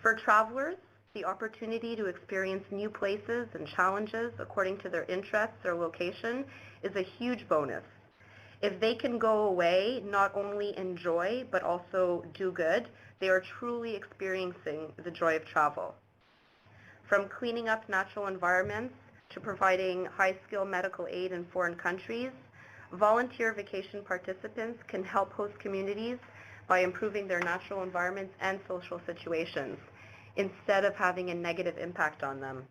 For travelers, the opportunity to experience new places and challenges according to their interests or location is a huge bonus. If they can go away, not only enjoy, but also do good, they are truly experiencing the joy of travel. From cleaning up natural environments to providing high-skill medical aid in foreign countries, volunteer vacation participants can help host communities by improving their natural environments and social situations, instead of having a negative impact on them.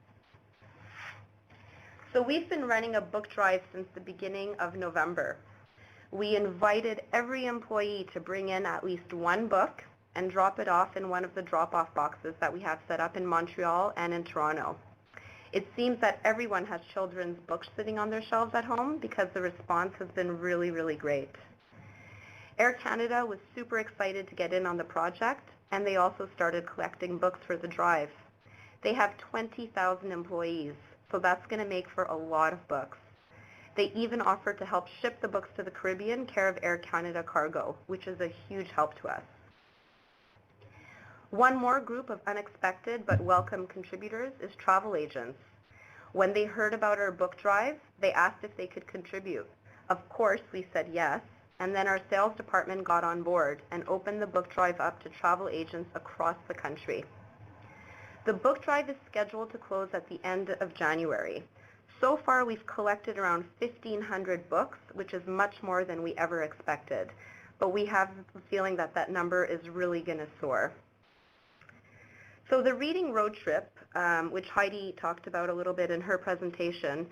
So we've been running a book drive since the beginning of November. We invited every employee to bring in at least one book and drop it off in one of the drop-off boxes that we have set up in Montreal and in Toronto. It seems that everyone has children's books sitting on their shelves at home because the response has been really, really great. Air Canada was super excited to get in on the project, and they also started collecting books for the drive. They have 20,000 employees, so that's going to make for a lot of books. They even offered to help ship the books to the Caribbean, care of Air Canada Cargo, which is a huge help to us. One more group of unexpected but welcome contributors is travel agents. When they heard about our book drive, they asked if they could contribute. Of course, we said yes, and then our sales department got on board and opened the book drive up to travel agents across the country. The book drive is scheduled to close at the end of January. So far, we've collected around 1,500 books, which is much more than we ever expected. But we have the feeling that that number is really going to soar. So the Reading Road Trip, which Heidi talked about a little bit in her presentation,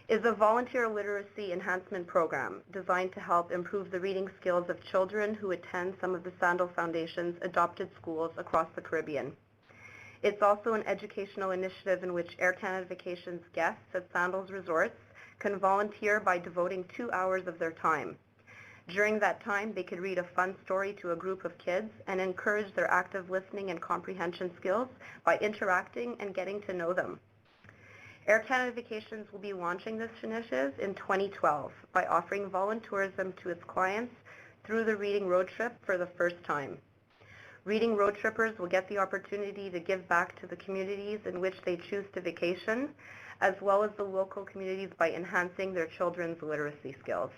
is a volunteer literacy enhancement program designed to help improve the reading skills of children who attend some of the Sandal Foundation's adopted schools across the Caribbean. It's also an educational initiative in which Air Canada Vacations guests at Sandals resorts can volunteer by devoting 2 hours of their time. During that time, they could read a fun story to a group of kids and encourage their active listening and comprehension skills by interacting and getting to know them. Air Canada Vacations will be launching this initiative in 2012 by offering Voluntourism to its clients through the Reading Road Trip for the first time. Reading Road Trippers will get the opportunity to give back to the communities in which they choose to vacation, as well as the local communities by enhancing their children's literacy skills.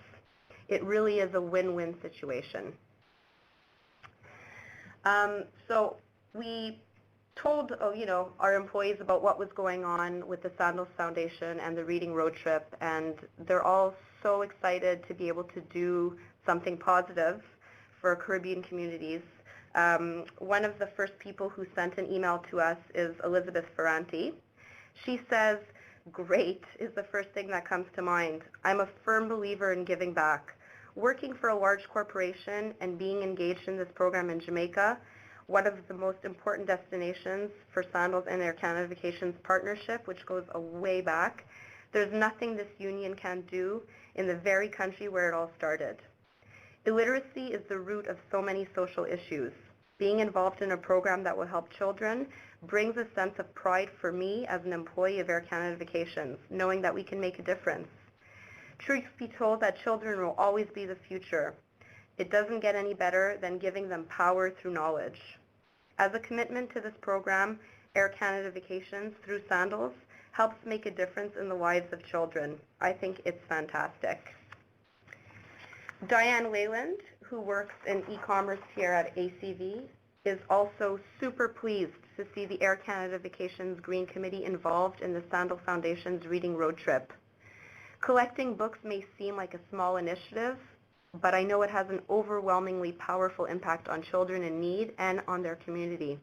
It really is a win-win situation. So we told our employees about what was going on with the Sandals Foundation and the Reading Road Trip, and they're all so excited to be able to do something positive for Caribbean communities. One of the first people who sent an email to us is Elizabeth Ferranti. She says, "Great is the first thing that comes to mind. I'm a firm believer in giving back. Working for a large corporation and being engaged in this program in Jamaica, one of the most important destinations for Sandals and Air Canada Vacations partnership, which goes a way back, there's nothing this union can do in the very country where it all started. Illiteracy is the root of so many social issues. Being involved in a program that will help children brings a sense of pride for me as an employee of Air Canada Vacations, knowing that we can make a difference. Truth be told, that children will always be the future. It doesn't get any better than giving them power through knowledge. As a commitment to this program, Air Canada Vacations, through Sandals, helps make a difference in the lives of children. I think it's fantastic." Diane Leyland, who works in e-commerce here at ACV, is also super pleased to see the Air Canada Vacations Green Committee involved in the Sandal Foundation's Reading Road Trip. Collecting books may seem like a small initiative, but I know it has an overwhelmingly powerful impact on children in need and on their community.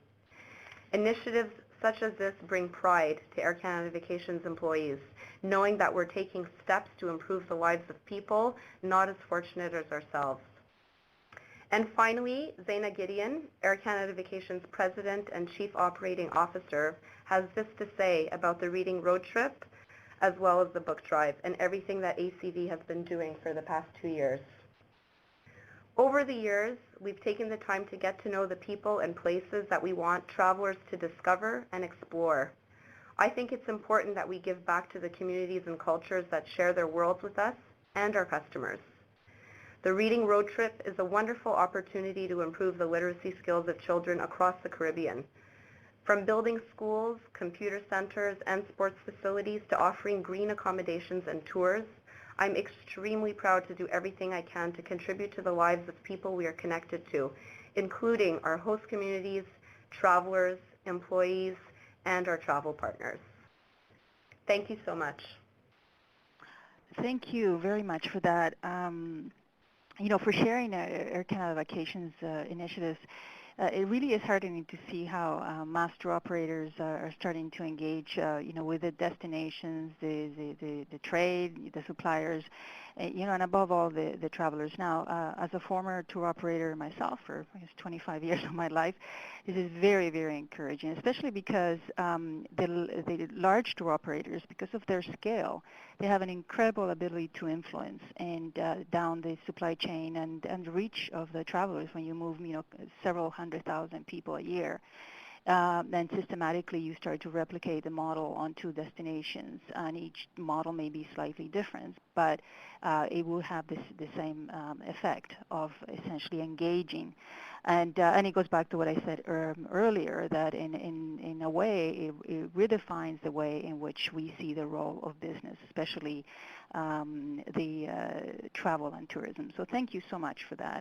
Initiatives such as this bring pride to Air Canada Vacations employees, knowing that we're taking steps to improve the lives of people not as fortunate as ourselves. And finally, Zaina Gideon, Air Canada Vacations President and Chief Operating Officer, has this to say about the Reading Road Trip, as well as the book drive, and everything that ACV has been doing for the past 2 years. Over the years, we've taken the time to get to know the people and places that we want travelers to discover and explore. I think it's important that we give back to the communities and cultures that share their worlds with us and our customers. The Reading Road Trip is a wonderful opportunity to improve the literacy skills of children across the Caribbean. From building schools, computer centers, and sports facilities to offering green accommodations and tours, I'm extremely proud to do everything I can to contribute to the lives of people we are connected to, including our host communities, travelers, employees, and our travel partners. Thank you so much.
Thank you very much for that. For sharing Air Canada Vacations initiatives. It really is heartening to see how master operators are starting to engage, with the destinations, the trade, the suppliers, and above all, the travelers. Now, as a former tour operator myself for, I guess, 25 years of my life, this is very, very encouraging, especially because the large tour operators, because of their scale, they have an incredible ability to influence and down the supply chain and reach of the travelers when you move, several 100,000 people a year. Then systematically you start to replicate the model onto destinations, and each model may be slightly different, but it will have the same effect of essentially engaging. And it goes back to what I said earlier, that in a way, it redefines the way in which we see the role of business, especially the travel and tourism. So thank you so much for that.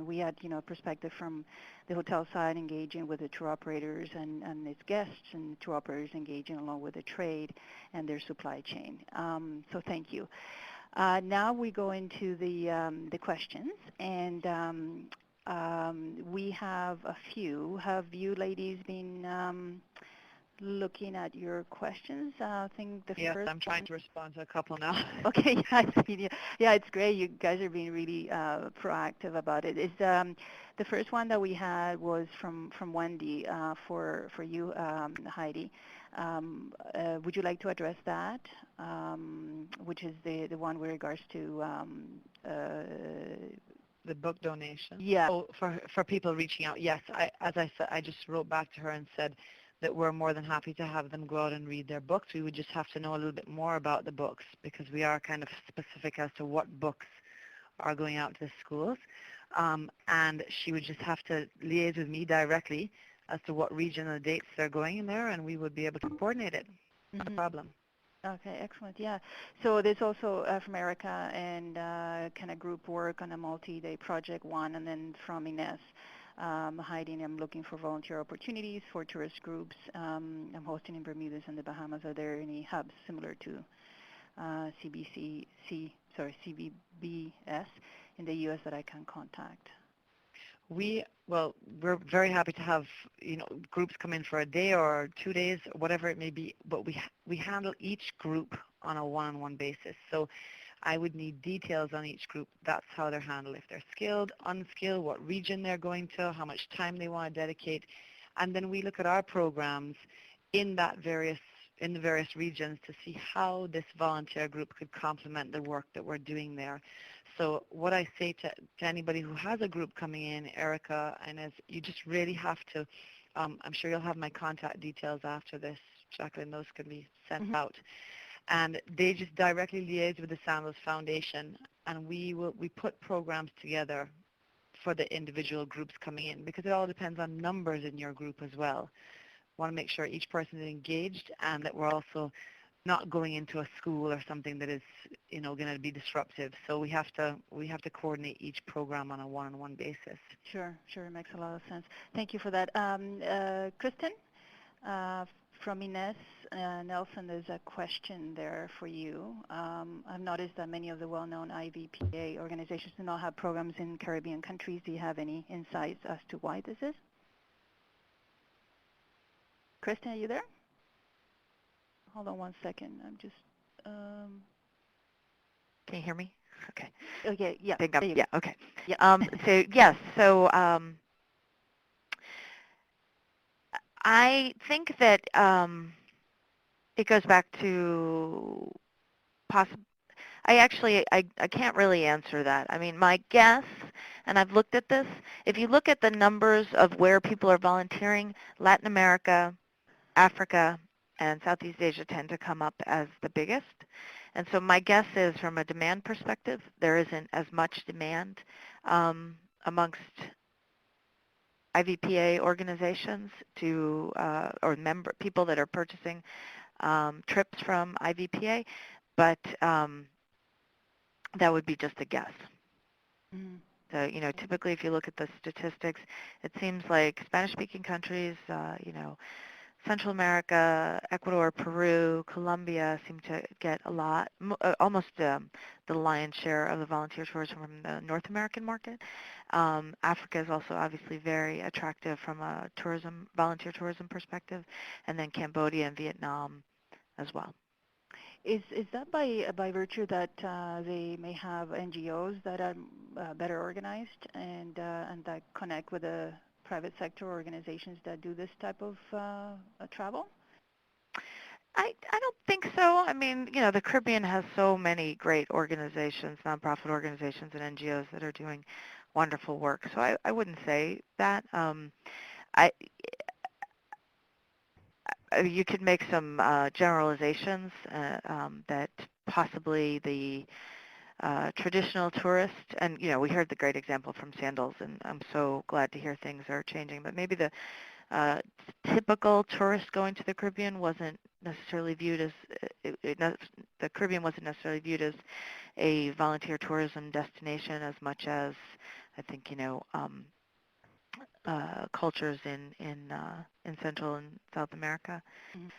We had, a perspective from the hotel side, engaging with the tour operators and its guests, and tour operators engaging along with the trade and their supply chain. So thank you. Now we go into the questions, and we have a few. Have you ladies been looking at your questions? I think the
Yes,
first
I'm trying to respond to a couple now.
Okay, yeah, yeah, it's great. You guys are being really proactive about it. The first one that we had was from Wendy for you, Heidi. Would you like to address that? Which is the one with regards to
The book donation.
yeah.
Oh, for people reaching out. Yes, as I said, I just wrote back to her and said that we're more than happy to have them go out and read their books. We would just have to know a little bit more about the books, because we are kind of specific as to what books are going out to the schools. And she would just have to liaise with me directly as to what region and the dates they're going in there, and we would be able to coordinate it. Not a problem.
Okay, excellent. Yeah. So there's also from Erica and kind of group work on a multi-day project one, and then from Ines, Heidi, I'm looking for volunteer opportunities for tourist groups. I'm hosting in Bermudas and the Bahamas. Are there any hubs similar to CBBS in the U.S. that I can contact?
We're very happy to have, groups come in for a day or 2 days, whatever it may be, but we handle each group on a one-on-one basis. So I would need details on each group. That's how they're handled. If they're skilled, unskilled, what region they're going to, how much time they want to dedicate. And then we look at our programs in the various regions to see how this volunteer group could complement the work that we're doing there. So what I say to anybody who has a group coming in, Erica, and as you just really have to, I'm sure you'll have my contact details after this, Jacqueline, those can be sent out. And they just directly liaise with the Sandals Foundation, and we put programs together for the individual groups coming in, because it all depends on numbers in your group as well. Want to make sure each person is engaged, and that we're also not going into a school or something that is, going to be disruptive. So we have to coordinate each program on a one-on-one basis.
Sure, it makes a lot of sense. Thank you for that. Kristen, from Ines Nelson, there's a question there for you. I've noticed that many of the well-known IVPA organizations do not have programs in Caribbean countries. Do you have any insights as to why this is? Kristen, are you there? Hold on one second. I'm just...
Can you hear me? Okay.
Okay, yeah.
Yeah, okay.
Yeah.
So, yes, so I think that it goes back to I can't really answer that. I mean, my guess, and I've looked at this, if you look at the numbers of where people are volunteering, Latin America, Africa, and Southeast Asia tend to come up as the biggest. And so my guess is, from a demand perspective, there isn't as much demand amongst IVPA organizations to, or people that are purchasing trips from IVPA, but that would be just a guess.
Mm.
So, typically if you look at the statistics, it seems like Spanish-speaking countries, Central America, Ecuador, Peru, Colombia seem to get a lot, almost the lion's share of the volunteer tourism from the North American market. Africa is also obviously very attractive from a volunteer tourism perspective, and then Cambodia and Vietnam as well.
Is that by virtue that they may have NGOs that are better organized and that connect with the private sector organizations that do this type of travel?
I don't think so. I mean, the Caribbean has so many great organizations, nonprofit organizations and NGOs that are doing wonderful work. So I wouldn't say that. You could make some generalizations that possibly the traditional tourist, and we heard the great example from Sandals, and I'm so glad to hear things are changing, but maybe the typical tourist going to the Caribbean wasn't necessarily viewed as, the Caribbean wasn't necessarily viewed as a volunteer tourism destination as much as I think, cultures in Central and South America.
Mhm.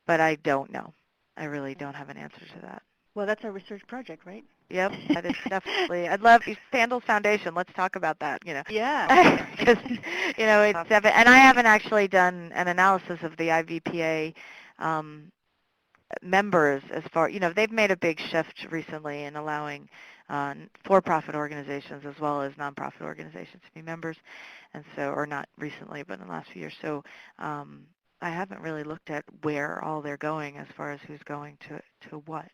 But I don't know. I really don't have an answer to that.
Well, that's a research project, right?
Yep, that is definitely. I'd love Sandals Foundation. Let's talk about that.
Yeah.
Because it's and I haven't actually done an analysis of the IVPA members as far. They've made a big shift recently in allowing for-profit organizations as well as nonprofit organizations to be members, and so, or not recently, but in the last few years. So I haven't really looked at where all they're going as far as who's going to what.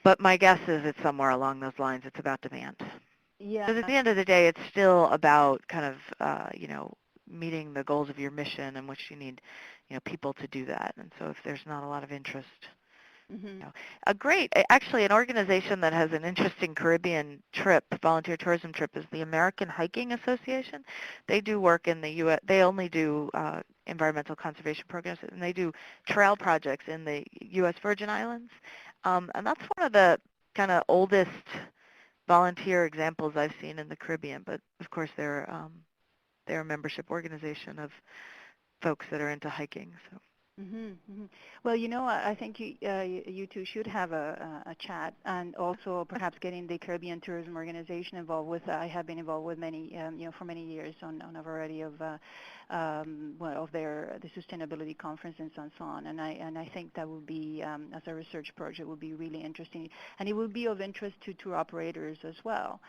But my guess is it's somewhere along those lines. It's about demand.
Yeah.
Because at the end of the day, it's still about kind of, meeting the goals of your mission in which you need, people to do that. And so if there's not a lot of interest,
Mhm.
actually an organization that has an interesting Caribbean trip, volunteer tourism trip, is the American Hiking Association. They do work in the U.S. They only do environmental conservation programs, and they do trail projects in the U.S. Virgin Islands. And that's one of the kind of oldest volunteer examples I've seen in the Caribbean. But of course, they're a membership organization of folks that are into hiking. So.
Well, I think you two should have a chat, and also perhaps getting the Caribbean Tourism Organization involved with. I have been involved with many, for many years on a variety of, of the sustainability conference and so on. And I think that would be, as a research project, would be really interesting, and it would be of interest to tour operators as well,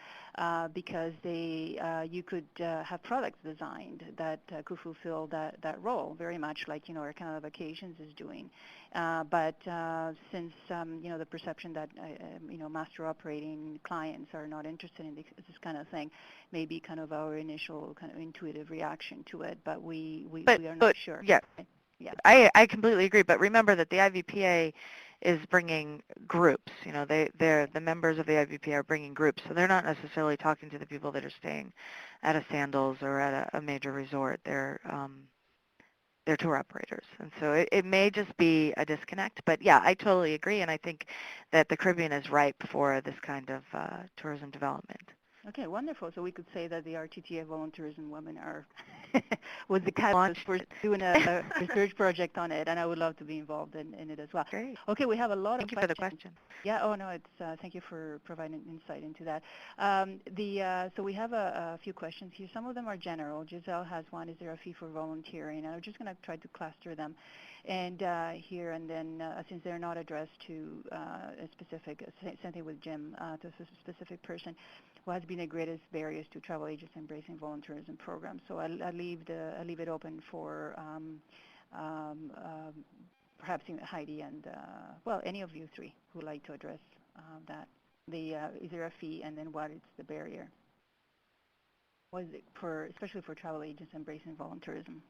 because you could have products designed that could fulfill that role very much like our kind of Vacations is doing. But since the perception that master operating clients are not interested in this kind of thing, may be kind of our initial kind of intuitive reaction to it. But we are not sure.
Yeah,
yeah.
I completely agree. But remember that the IVPA is bringing groups. The members of the IVPA are bringing groups, so they're not necessarily talking to the people that are staying at a Sandals or at a major resort. They're tour operators. And so it may just be a disconnect. But yeah, I totally agree. And I think that the Caribbean is ripe for this kind of tourism development.
Okay, wonderful. So we could say that the RTTA Voluntourism webinar was the catalyst for doing a research project on it, and I would love to be involved in it as well.
Great.
Okay, we have a lot
Thank
of
you for the question.
Yeah, oh no, thank you for providing insight into that. So we have a few questions here. Some of them are general. Giselle has one, is there a fee for volunteering? And I'm just going to try to cluster them and here, and then since they're not addressed to a specific, same thing with Jim, to a specific person, what has been the greatest barriers to travel agents embracing volunteerism programs? So I'll leave it open for perhaps Heidi and any of you three who would like to address that. Is there a fee, and then what is the barrier? What is it especially for travel agents embracing volunteerism?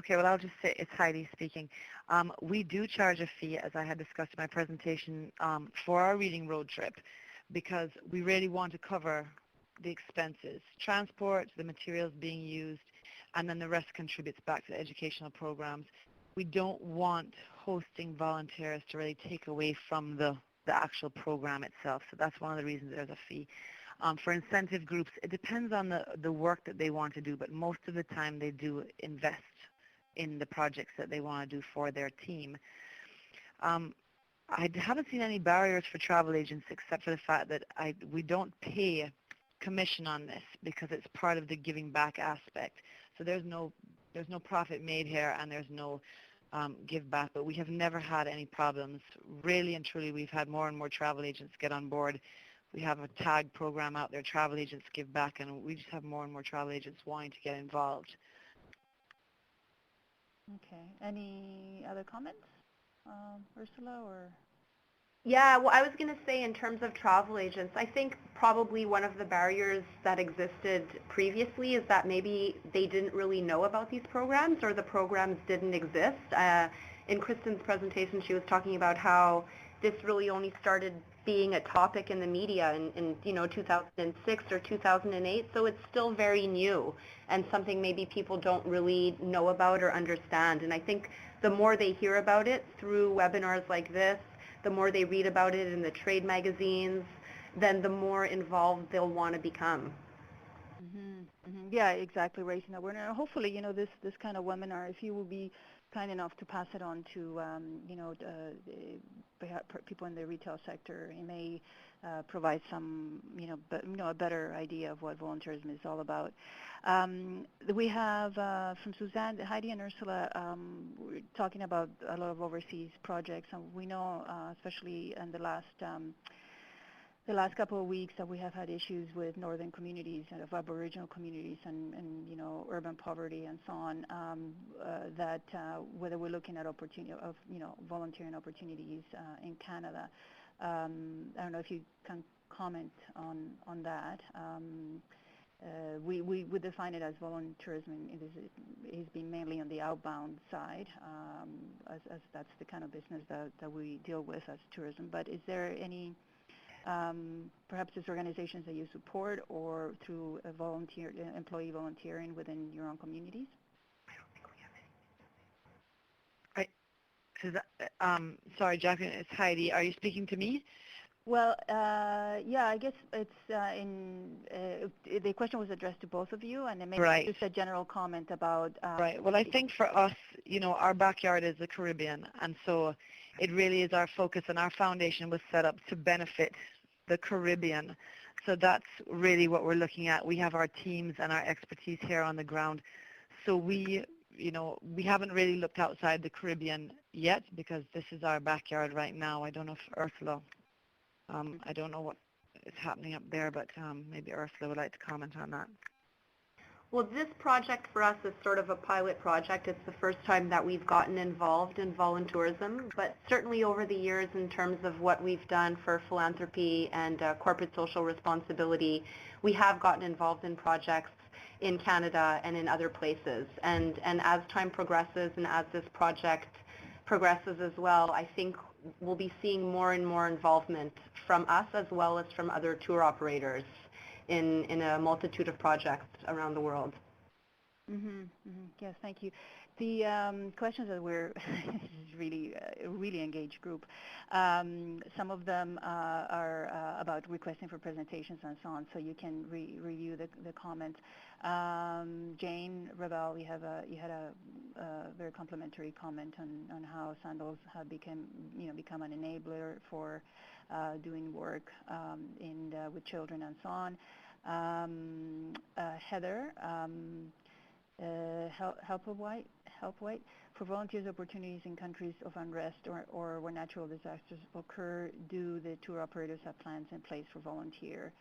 Okay, well, I'll just say, it's Heidi speaking. We do charge a fee, as I had discussed in my presentation, for our reading road trip, because we really want to cover the expenses, transport, the materials being used, and then the rest contributes back to the educational programs. We don't want hosting volunteers to really take away from the actual program itself, so that's one of the reasons there's a fee. For incentive groups, it depends on the work that they want to do, but most of the time they do invest in the projects that they want to do for their team. I haven't seen any barriers for travel agents except for the fact that we don't pay commission on this because it's part of the giving back aspect. So there's no profit made here, and there's no give back, but we have never had any problems. Really and truly, we've had more and more travel agents get on board. We have a tag program out there, Travel Agents Give Back, and we just have more and more travel agents wanting to get involved.
Okay. Any other comments, Ursula, or?
Yeah, well, I was going to say in terms of travel agents, I think probably one of the barriers that existed previously is that maybe they didn't really know about these programs, or the programs didn't exist. In Kristen's presentation, she was talking about how this really only started being a topic in the media in 2006 or 2008, so it's still very new and something maybe people don't really know about or understand. And I think the more they hear about it through webinars like this, the more they read about it in the trade magazines, then the more involved they'll want to become.
Yeah, exactly, raising awareness. Hopefully, this kind of webinar, if you will be kind enough to pass it on to, people in the retail sector, it may provide some, a better idea of what volunteerism is all about. We have from Suzanne, Heidi, and Ursula we're talking about a lot of overseas projects, and we know, especially in the last couple of weeks, that we have had issues with northern communities and of Aboriginal communities and urban poverty and so on, that whether we're looking at opportunity of volunteering opportunities in Canada. I don't know if you can comment on that. We would define it as voluntourism. It's been mainly on the outbound side, as that's the kind of business that we deal with as tourism. But is there any perhaps it's organizations that you support or through employee volunteering within your own communities?
I don't think we have any. Sorry, Jacqueline, it's Heidi. Are you speaking to me?
Well, yeah, I guess it's the question was addressed to both of you, and it makes
Right.
just a general comment about.
Right. Well, I think for us, our backyard is the Caribbean, and so it really is our focus, and our foundation was set up to benefit the Caribbean. So that's really what we're looking at. We have our teams and our expertise here on the ground. So we haven't really looked outside the Caribbean yet because this is our backyard right now. I don't know if Ursula, I don't know what is happening up there, but maybe Ursula would like to comment on that.
Well, this project for us is sort of a pilot project. It's the first time that we've gotten involved in voluntourism, but certainly over the years in terms of what we've done for philanthropy and corporate social responsibility, we have gotten involved in projects in Canada and in other places. And as time progresses and as this project progresses as well, I think we'll be seeing more and more involvement from us as well as from other tour operators in a multitude of projects around the world.
Yes, thank you. The questions that we're really a really engaged group. Some of them are about requesting for presentations and so on, so you can review the comments. Jane Rebel, you had a very complimentary comment on how sandals have become an enabler for doing work with children and so on. Heather, Helpwhite, for volunteers opportunities in countries of unrest or where natural disasters occur, do the tour operators have plans in place for volunteer?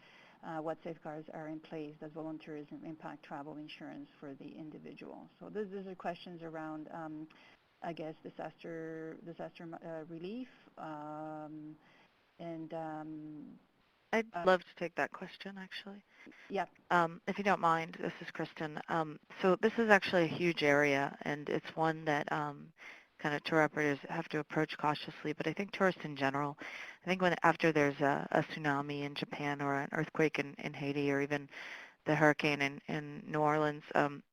What safeguards are in place? Does volunteerism impact travel insurance for the individual? So those are questions around, I guess, disaster relief.
I'd love to take that question, actually.
Yeah.
If you don't mind, this is Kristen. So this is actually a huge area, and it's one that kind of tour operators have to approach cautiously. But I think tourists in general, I think after there's a tsunami in Japan or an earthquake in Haiti or even the hurricane in New Orleans,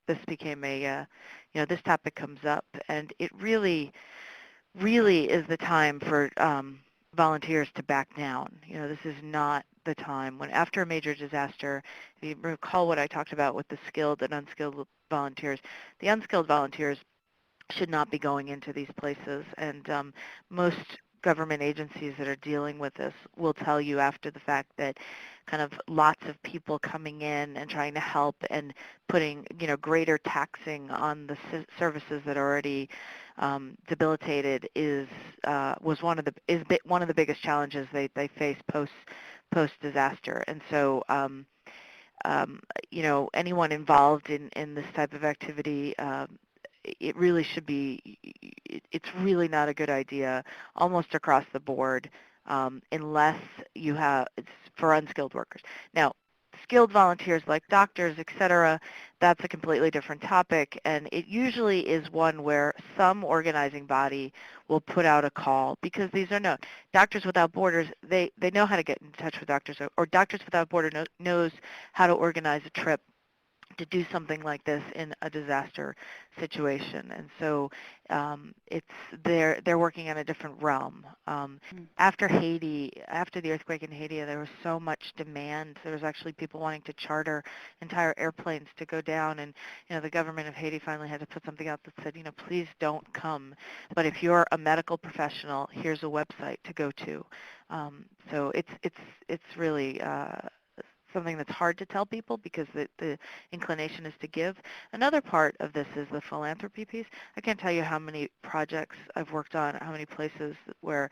this became this topic comes up, and it really is the time for volunteers to back down. This is not the time when after a major disaster, if you recall what I talked about with the skilled and unskilled volunteers, the unskilled volunteers should not be going into these places. And most government agencies that are dealing with this will tell you after the fact that kind of lots of people coming in and trying to help and putting greater taxing on the services that are already debilitated was one of the biggest challenges they face post disaster. And so anyone involved in this type of activity, it really should be, it's really not a good idea almost across the board unless you have, it's for unskilled workers. Now, skilled volunteers like doctors, et cetera, that's a completely different topic, and it usually is one where some organizing body will put out a call, because these are known. Doctors Without Borders, they know how to get in touch with doctors, or Doctors Without Borders knows how to organize a trip to do something like this in a disaster situation. And so it's they're working in a different realm. After Haiti, after the earthquake in Haiti, there was so much demand. There was actually people wanting to charter entire airplanes to go down, and the government of Haiti finally had to put something out that said, please don't come, but if you're a medical professional, here's a website to go to. So it's really something that's hard to tell people, because the inclination is to give. Another part of this is the philanthropy piece. I can't tell you how many projects I've worked on, how many places where,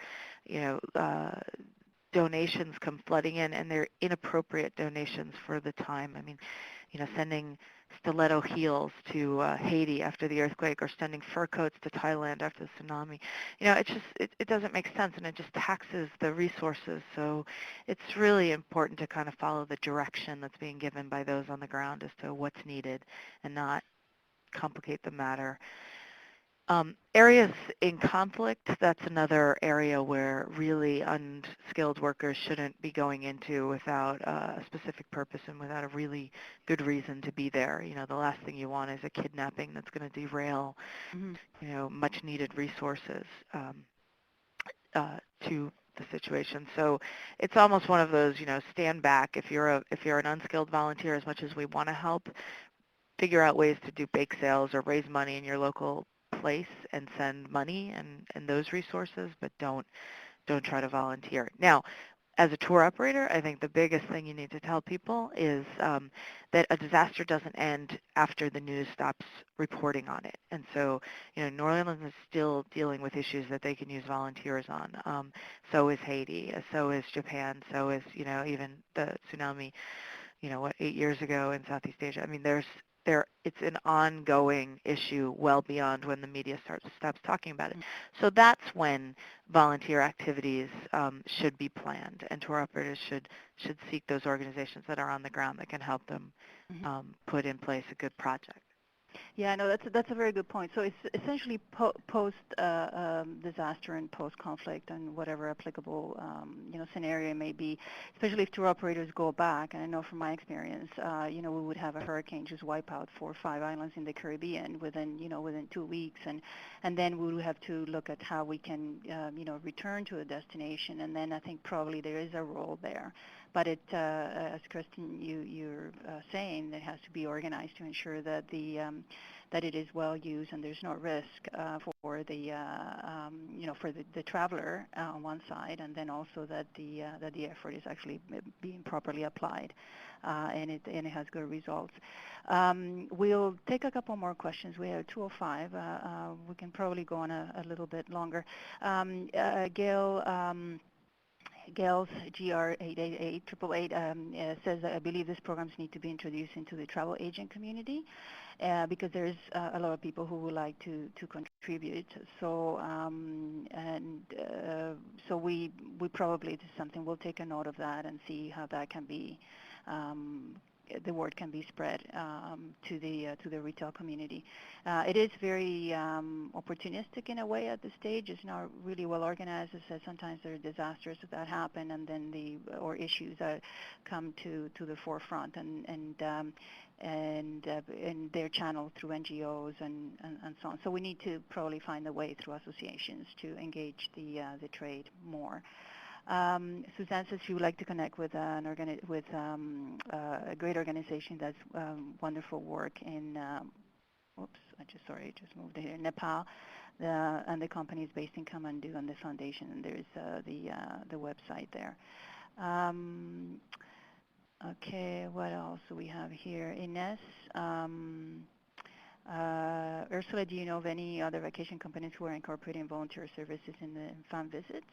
donations come flooding in, and they're inappropriate donations for the time. I mean, sending stiletto heels to Haiti after the earthquake, or sending fur coats to Thailand after the tsunami. It doesn't make sense, and it just taxes the resources. So it's really important to kind of follow the direction that's being given by those on the ground as to what's needed, and not complicate the matter. Areas in conflict, that's another area where really unskilled workers shouldn't be going into without a specific purpose and without a really good reason to be there. The last thing you want is a kidnapping that's going to derail, much needed resources to the situation. So it's almost one of those, stand back. If you're an unskilled volunteer, as much as we want to help, figure out ways to do bake sales or raise money in your local place and send money and those resources, but don't try to volunteer. Now, as a tour operator, I think the biggest thing you need to tell people is that a disaster doesn't end after the news stops reporting on it. And so, New Orleans is still dealing with issues that they can use volunteers on. So is Haiti, so is Japan, so is, even the tsunami, 8 years ago in Southeast Asia. I mean, it's an ongoing issue well beyond when the media stops talking about it. So that's when volunteer activities should be planned, and tour operators should seek those organizations that are on the ground that can help them put in place a good project.
Yeah, no, that's a very good point. So it's essentially post disaster and post conflict and whatever applicable scenario it may be. Especially if tour operators go back, and I know from my experience, we would have a hurricane just wipe out 4 or 5 islands in the Caribbean within 2 weeks, and then we would have to look at how we can return to a destination, and then I think probably there is a role there. But as Kristen, you're saying, it has to be organized to ensure that that it is well used and there's no risk for the traveler on one side, and then also that the effort is actually being properly applied, and it has good results. We'll take a couple more questions. We have 2:05. We can probably go on a little bit longer. Gail's GR888 says that I believe these programs need to be introduced into the travel agent community because there's a lot of people who would like to contribute. So so we probably, this is something, we'll take a note of that and see how that can be the word can be spread to the retail community. It is very opportunistic in a way at this stage. It's not really well organized. As I said, sometimes there are disasters that happen, and then or issues that come to the forefront, and they're channeled through NGOs and so on. So we need to probably find a way through associations to engage the trade more. Suzanne says she would like to connect with a great organization that's wonderful work in, just moved here, Nepal, and the company is based in Kathmandu, and the foundation, and there's the website there. Okay, what else do we have here? Ines, Ursula, do you know of any other vacation companies who are incorporating volunteer services in the farm visits?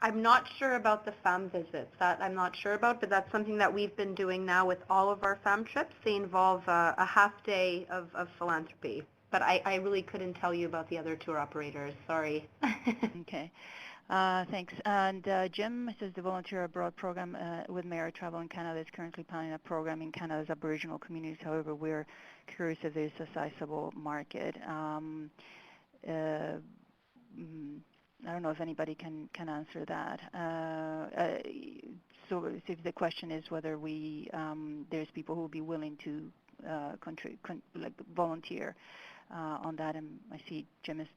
I'm not sure about the FAM visits. That I'm not sure about, but that's something that we've been doing now with all of our FAM trips. They involve a half day of philanthropy. But I really couldn't tell you about the other tour operators. Sorry.
Okay. Thanks. And Jim says the Volunteer Abroad program with Mayor Travel in Canada is currently planning a program in Canada's Aboriginal communities. However, we're curious if there's a sizable market. Uh, mm, I don't know if anybody can answer that. So if the question is whether there's people who will be willing to like volunteer on that, and I see Jim is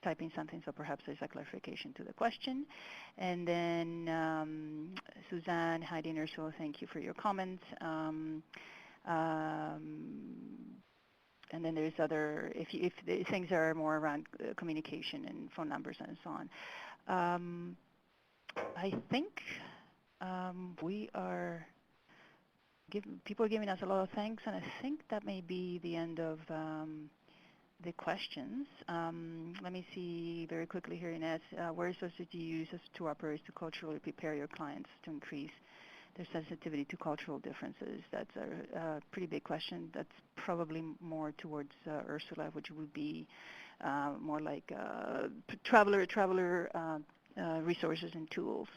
typing something, so perhaps there's a clarification to the question. And then Suzanne, Heidi Nerso, thank you for your comments. And then there's other, if the things are more around communication and phone numbers and so on. I think we are people are giving us a lot of thanks, and I think that may be the end of the questions. Let me see very quickly here, Ines. Where is supposed to use as tour operators to culturally prepare your clients to increase their sensitivity to cultural differences? That's a pretty big question. That's probably more towards Ursula, which would be more like traveler resources and tools.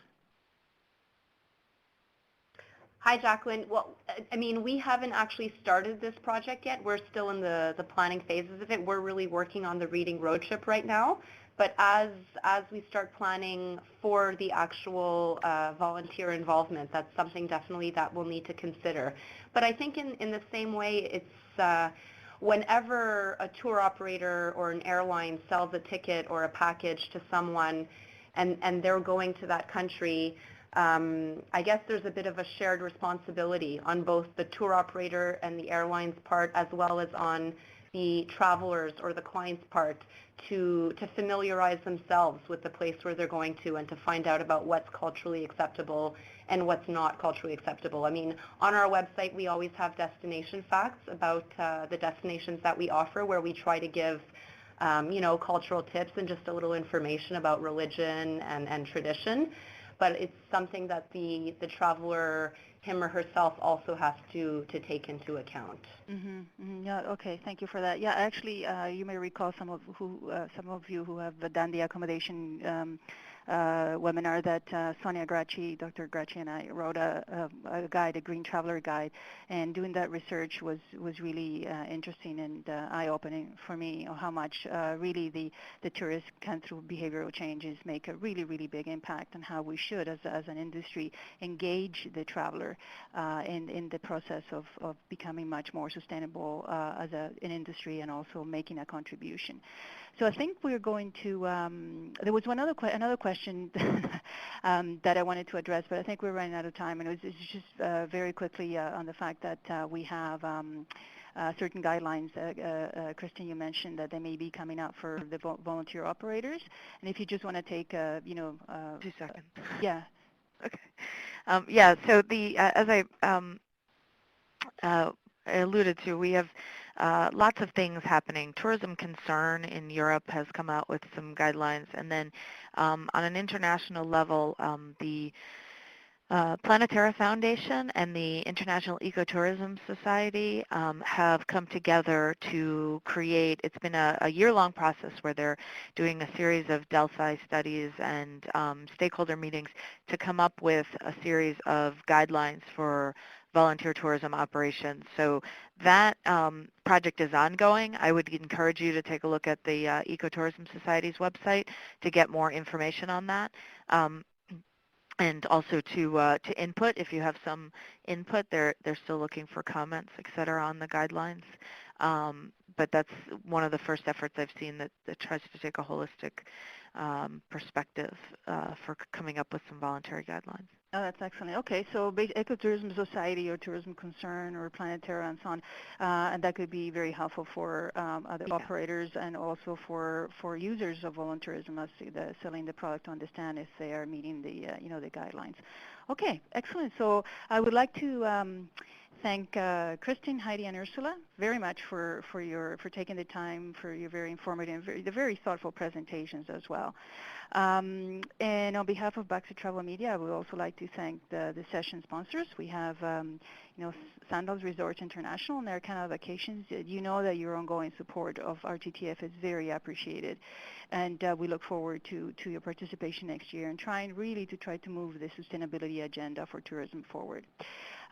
Hi, Jacqueline. Well, I mean, we haven't actually started this project yet. We're still in the planning phases of it. We're really working on the reading road trip right now. But as we start planning for the actual volunteer involvement, that's something definitely that we'll need to consider. But I think in the same way, it's whenever a tour operator or an airline sells a ticket or a package to someone and they're going to that country, I guess there's a bit of a shared responsibility on both the tour operator and the airline's part, as well as on the travelers or the client's part to familiarize themselves with the place where they're going to and to find out about what's culturally acceptable and what's not culturally acceptable. I mean, on our website, we always have destination facts about the destinations that we offer, where we try to give cultural tips and just a little information about religion and tradition. But it's something that the traveler, him or herself, also has to take into account.
Mm-hmm, mm-hmm. Yeah. Okay. Thank you for that. Yeah. Actually, you may recall some of you who have done the accommodation webinar that Sonia Gracci, Dr. Gracci, and I wrote a guide, a Green Traveler Guide, and doing that research was really interesting and eye-opening for me on how much really the tourists can, through behavioral changes, make a really, really big impact on how we should, as an industry, engage the traveler in the process of becoming much more sustainable as an industry and also making a contribution. So I think we're going to, there was another question that I wanted to address, but I think we're running out of time, and it's just very quickly on the fact that we have certain guidelines. Kristen, you mentioned that they may be coming out for the volunteer operators, and if you just want to take, 2
seconds.
Yeah.
Okay. Yeah, so as I alluded to, we have lots of things happening. Tourism Concern in Europe has come out with some guidelines, and then on an international level, the Planetara Foundation and the International Ecotourism Society have come together to create, it's been a year-long process where they're doing a series of Delphi studies and stakeholder meetings to come up with a series of guidelines for volunteer tourism operations. So that project is ongoing. I would encourage you to take a look at the Ecotourism Society's website to get more information on that. And also to input, if you have some input, they're still looking for comments, et cetera, on the guidelines. But that's one of the first efforts I've seen that tries to take a holistic perspective for coming up with some voluntary guidelines.
Oh, that's excellent. Okay, so Ecotourism Society or Tourism Concern or Planetara and so on, and that could be very helpful for other operators and also for users of volunteerism as selling the product to understand if they are meeting the the guidelines. Okay, excellent. So I would like to thank Kristen, Heidi, and Ursula very much for taking the time for your very informative, the very thoughtful presentations as well. And on behalf of Baxter Travel Media, I would also like to thank the session sponsors. We have, Sandals Resorts International and Air Canada Vacations. You know that your ongoing support of RTTF is very appreciated, and we look forward to your participation next year and trying really to try to move the sustainability agenda for tourism forward.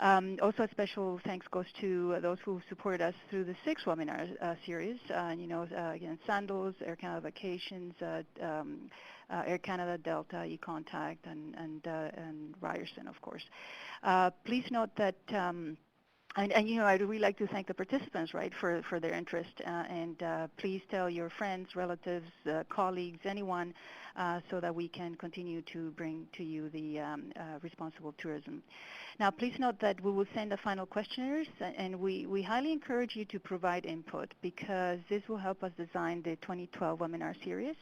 Also, a special thanks goes to those who supported us through the 6 webinar series. Again, Sandals, Air Canada Vacations, Air Canada, Delta, eContact, and Ryerson, of course. Please note that I'd really like to thank the participants, right, for their interest. Please tell your friends, relatives, colleagues, anyone, so that we can continue to bring to you the responsible tourism. Now, please note that we will send the final questionnaires, and we highly encourage you to provide input because this will help us design the 2012 webinar series,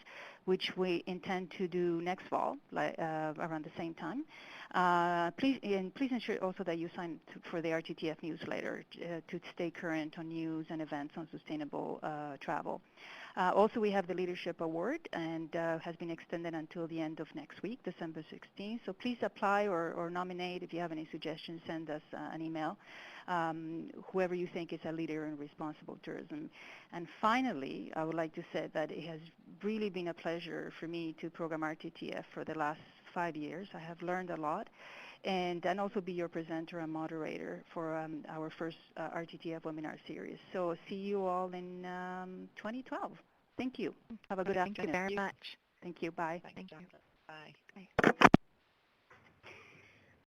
which we intend to do next fall, around the same time. Please ensure also that you sign for the RTTF newsletter to stay current on news and events on sustainable travel. Also, we have the Leadership Award, and has been extended until the end of next week, December 16th. So please apply or nominate. If you have any suggestions, send us an email. Whoever you think is a leader in responsible tourism. And finally, I would like to say that it has really been a pleasure for me to program RTTF for the last 5 years. I have learned a lot, and also be your presenter and moderator for our first RTTF webinar series. So see you all in 2012. Thank you. Have a good afternoon.
Thank you very much.
Thank you. Bye.
Thank you.
Bye.
Bye.